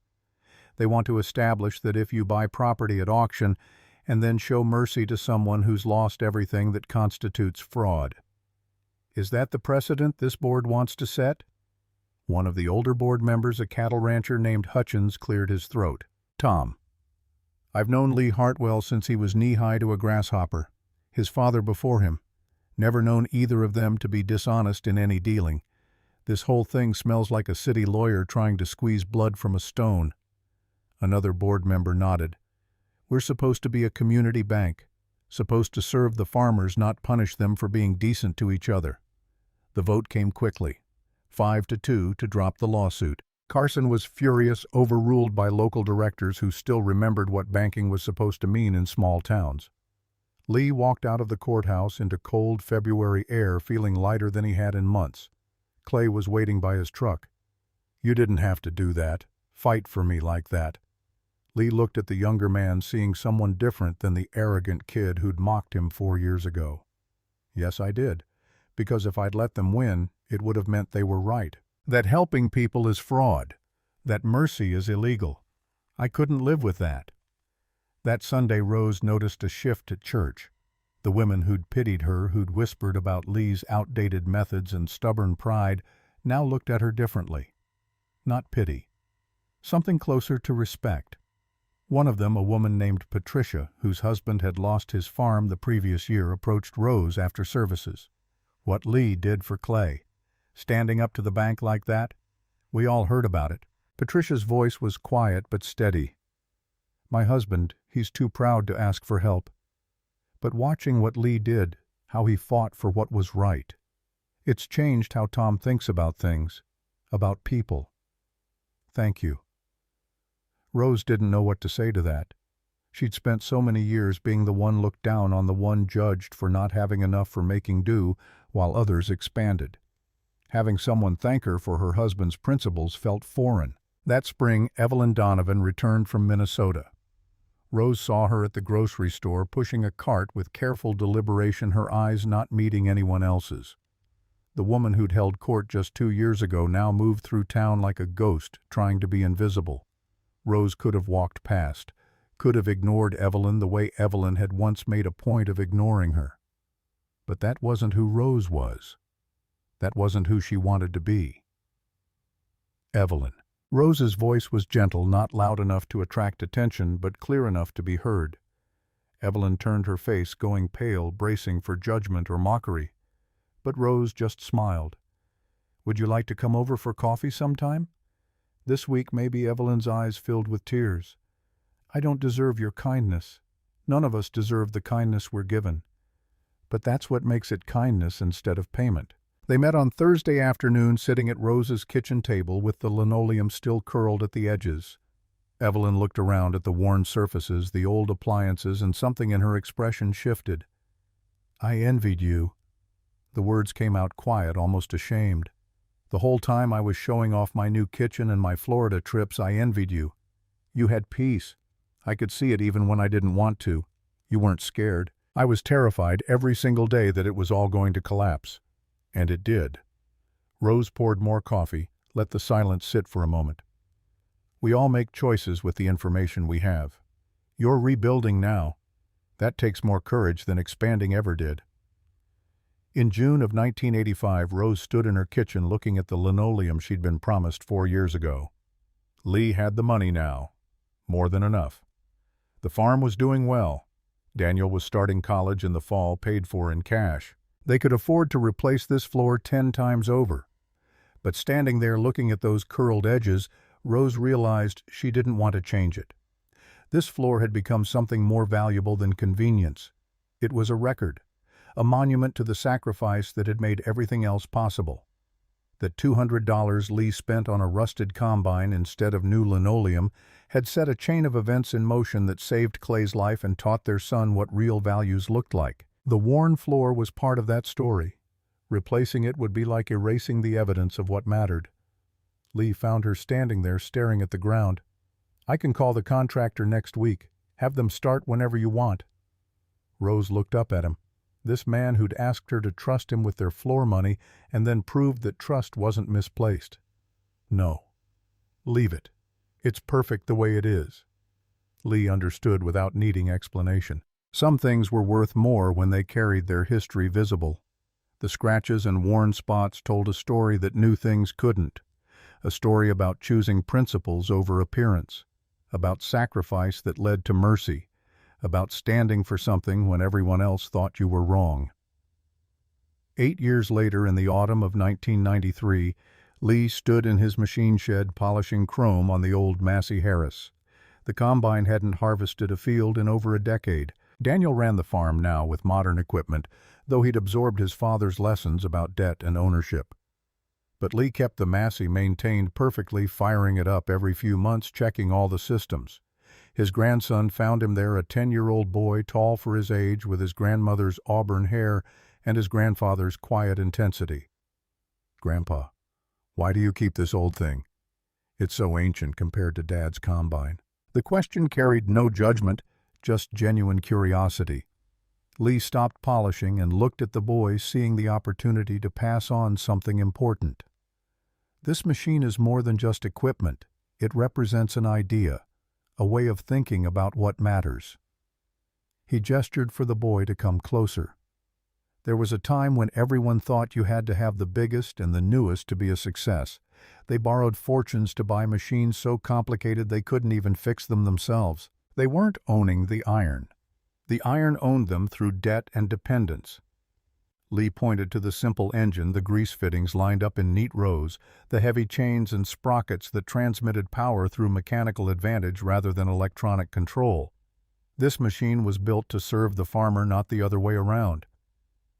They want to establish that if you buy property at auction and then show mercy to someone who's lost everything, that constitutes fraud. Is that the precedent this board wants to set?" One of the older board members, a cattle rancher named Hutchins, cleared his throat. "Tom, I've known Lee Hartwell since he was knee-high to a grasshopper. His father before him. Never known either of them to be dishonest in any dealing. This whole thing smells like a city lawyer trying to squeeze blood from a stone." Another board member nodded. "We're supposed to be a community bank, supposed to serve the farmers, not punish them for being decent to each other." The vote came quickly, 5-2 to drop the lawsuit. Carson was furious, overruled by local directors who still remembered what banking was supposed to mean in small towns. Lee walked out of the courthouse into cold February air, feeling lighter than he had in months. Clay was waiting by his truck. "You didn't have to do that, fight for me like that." Lee looked at the younger man, seeing someone different than the arrogant kid who'd mocked him 4 years ago. "Yes, I did. Because if I'd let them win, it would have meant they were right. That helping people is fraud. That mercy is illegal. I couldn't live with that." That Sunday, Rose noticed a shift at church. The women who'd pitied her, who'd whispered about Lee's outdated methods and stubborn pride, now looked at her differently. Not pity. Something closer to respect. One of them, a woman named Patricia, whose husband had lost his farm the previous year, approached Rose after services. What Lee did for Clay. Standing up to the bank like that? We all heard about it. Patricia's voice was quiet but steady. "My husband, he's too proud to ask for help. But watching what Lee did, how he fought for what was right, it's changed how Tom thinks about things, about people." "Thank you." Rose didn't know what to say to that. She'd spent so many years being the one looked down on, the one judged for not having enough for making do, while others expanded. Having someone thank her for her husband's principles felt foreign. That spring, Evelyn Donovan returned from Minnesota. Rose saw her at the grocery store pushing a cart with careful deliberation, her eyes not meeting anyone else's. The woman who'd held court just 2 years ago now moved through town like a ghost, trying to be invisible. Rose could have walked past, could have ignored Evelyn the way Evelyn had once made a point of ignoring her. But that wasn't who Rose was. That wasn't who she wanted to be. Evelyn. Rose's voice was gentle, not loud enough to attract attention, but clear enough to be heard. Evelyn turned her face, going pale, bracing for judgment or mockery. But Rose just smiled. "Would you like to come over for coffee sometime?" This week maybe Evelyn's eyes filled with tears. "I don't deserve your kindness. None of us deserve the kindness we're given. But that's what makes it kindness instead of payment." They met on Thursday afternoon, sitting at Rose's kitchen table with the linoleum still curled at the edges. Evelyn looked around at the worn surfaces, the old appliances, and something in her expression shifted. "I envied you." The words came out quiet, almost ashamed. "The whole time I was showing off my new kitchen and my Florida trips, I envied you. You had peace. I could see it even when I didn't want to. You weren't scared. I was terrified every single day that it was all going to collapse. And it did." Rose poured more coffee, let the silence sit for a moment. "We all make choices with the information we have. You're rebuilding now. That takes more courage than expanding ever did." In June of 1985, Rose stood in her kitchen looking at the linoleum she'd been promised 4 years ago. Lee had the money now. More than enough. The farm was doing well. Daniel was starting college in the fall, paid for in cash. They could afford to replace this floor 10 times over. But standing there looking at those curled edges, Rose realized she didn't want to change it. This floor had become something more valuable than convenience. It was a record, a monument to the sacrifice that had made everything else possible. That $200 Lee spent on a rusted combine instead of new linoleum had set a chain of events in motion that saved Clay's life and taught their son what real values looked like. The worn floor was part of that story. Replacing it would be like erasing the evidence of what mattered. Lee found her standing there staring at the ground. "I can call the contractor next week. Have them start whenever you want." Rose looked up at him. This man who'd asked her to trust him with their floor money and then proved that trust wasn't misplaced. "No. Leave it. It's perfect the way it is." Lee understood without needing explanation. Some things were worth more when they carried their history visible. The scratches and worn spots told a story that new things couldn't. A story about choosing principles over appearance. About sacrifice that led to mercy. About standing for something when everyone else thought you were wrong. 8 years later, in the autumn of 1993, Lee stood in his machine shed polishing chrome on the old Massey Harris. The combine hadn't harvested a field in over a decade. Daniel ran the farm now with modern equipment, though he'd absorbed his father's lessons about debt and ownership. But Lee kept the Massey maintained perfectly, firing it up every few months, checking all the systems. His grandson found him there, a 10-year-old boy, tall for his age, with his grandmother's auburn hair and his grandfather's quiet intensity. "Grandpa, why do you keep this old thing? It's so ancient compared to Dad's combine." The question carried no judgment, just genuine curiosity. Lee stopped polishing and looked at the boy, seeing the opportunity to pass on something important. "This machine is more than just equipment. It represents an idea, a way of thinking about what matters." He gestured for the boy to come closer. "There was a time when everyone thought you had to have the biggest and the newest to be a success. They borrowed fortunes to buy machines so complicated they couldn't even fix them themselves. They weren't owning the iron. The iron owned them through debt and dependence." Lee pointed to the simple engine, the grease fittings lined up in neat rows, the heavy chains and sprockets that transmitted power through mechanical advantage rather than electronic control. "This machine was built to serve the farmer, not the other way around.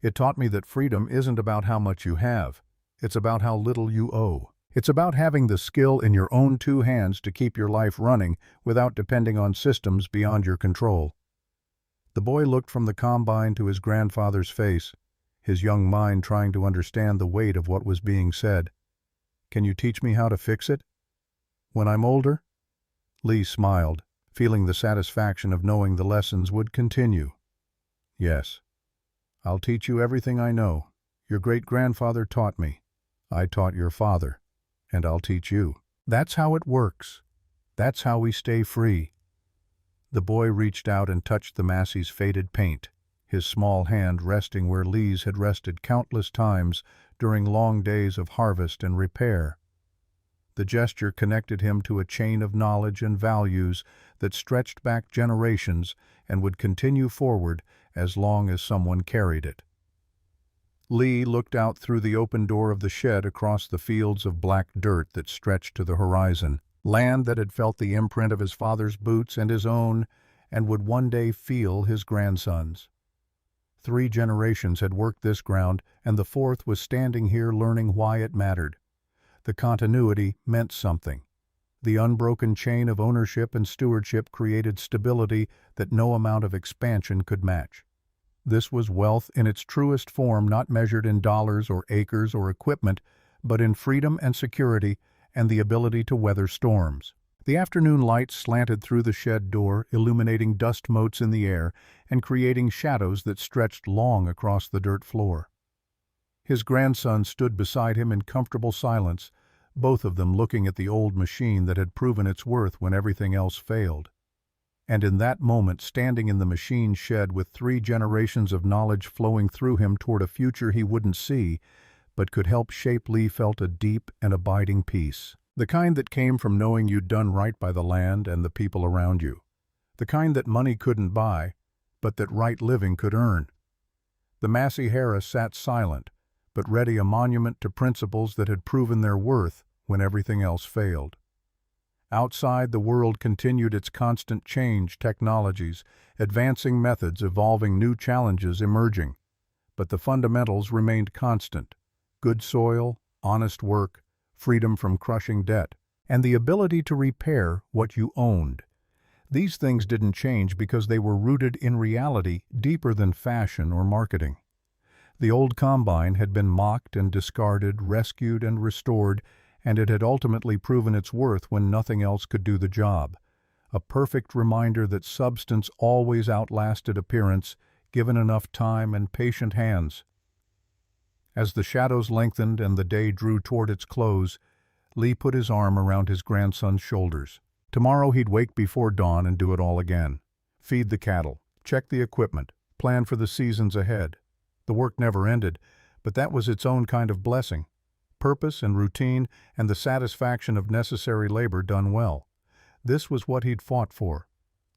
It taught me that freedom isn't about how much you have. It's about how little you owe." It's about having the skill in your own two hands to keep your life running without depending on systems beyond your control. The boy looked from the combine to his grandfather's face, his young mind trying to understand the weight of what was being said. "Can you teach me how to fix it? When I'm older?" Lee smiled, feeling the satisfaction of knowing the lessons would continue. "Yes. I'll teach you everything I know. Your great-grandfather taught me. I taught your father. And I'll teach you. That's how it works. That's how we stay free." The boy reached out and touched the Massey's faded paint, his small hand resting where Lee's had rested countless times during long days of harvest and repair. The gesture connected him to a chain of knowledge and values that stretched back generations and would continue forward as long as someone carried it. Lee looked out through the open door of the shed across the fields of black dirt that stretched to the horizon, land that had felt the imprint of his father's boots and his own, and would one day feel his grandson's. 3 generations had worked this ground, and the 4th was standing here learning why it mattered. The continuity meant something. The unbroken chain of ownership and stewardship created stability that no amount of expansion could match. This was wealth in its truest form, not measured in dollars or acres or equipment, but in freedom and security and the ability to weather storms. The afternoon light slanted through the shed door, illuminating dust motes in the air and creating shadows that stretched long across the dirt floor. His grandson stood beside him in comfortable silence, both of them looking at the old machine that had proven its worth when everything else failed. And in that moment, standing in the machine shed with 3 generations of knowledge flowing through him toward a future he wouldn't see, but could help shape, Lee felt a deep and abiding peace. The kind that came from knowing you'd done right by the land and the people around you. The kind that money couldn't buy, but that right living could earn. The Massey Harris sat silent, but ready, a monument to principles that had proven their worth when everything else failed. Outside, the world continued its constant change, technologies, advancing methods, evolving, new challenges emerging. But the fundamentals remained constant: good soil, honest work, freedom from crushing debt, and the ability to repair what you owned. These things didn't change because they were rooted in reality deeper than fashion or marketing. The old combine had been mocked and discarded, rescued and restored, and it had ultimately proven its worth when nothing else could do the job. A perfect reminder that substance always outlasted appearance, given enough time and patient hands. As the shadows lengthened and the day drew toward its close, Lee put his arm around his grandson's shoulders. Tomorrow he'd wake before dawn and do it all again. Feed the cattle, check the equipment, plan for the seasons ahead. The work never ended, but that was its own kind of blessing. Purpose and routine and the satisfaction of necessary labor done well. This was what he'd fought for,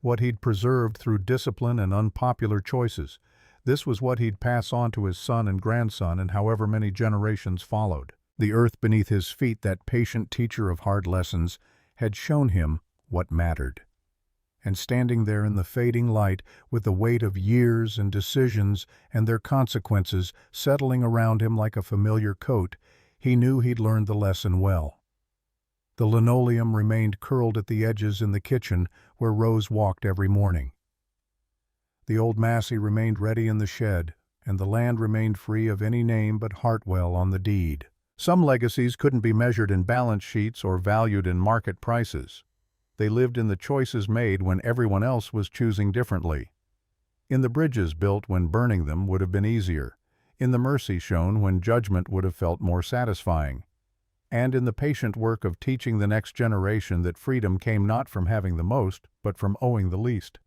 what he'd preserved through discipline and unpopular choices. This was what he'd pass on to his son and grandson and however many generations followed. The earth beneath his feet, that patient teacher of hard lessons, had shown him what mattered. And standing there in the fading light, with the weight of years and decisions and their consequences settling around him like a familiar coat, he knew he'd learned the lesson well. The linoleum remained curled at the edges in the kitchen where Rose walked every morning. The old Massey remained ready in the shed, and the land remained free of any name but Hartwell on the deed. Some legacies couldn't be measured in balance sheets or valued in market prices. They lived in the choices made when everyone else was choosing differently. In the bridges built when burning them would have been easier, in the mercy shown when judgment would have felt more satisfying, and in the patient work of teaching the next generation that freedom came not from having the most, but from owing the least.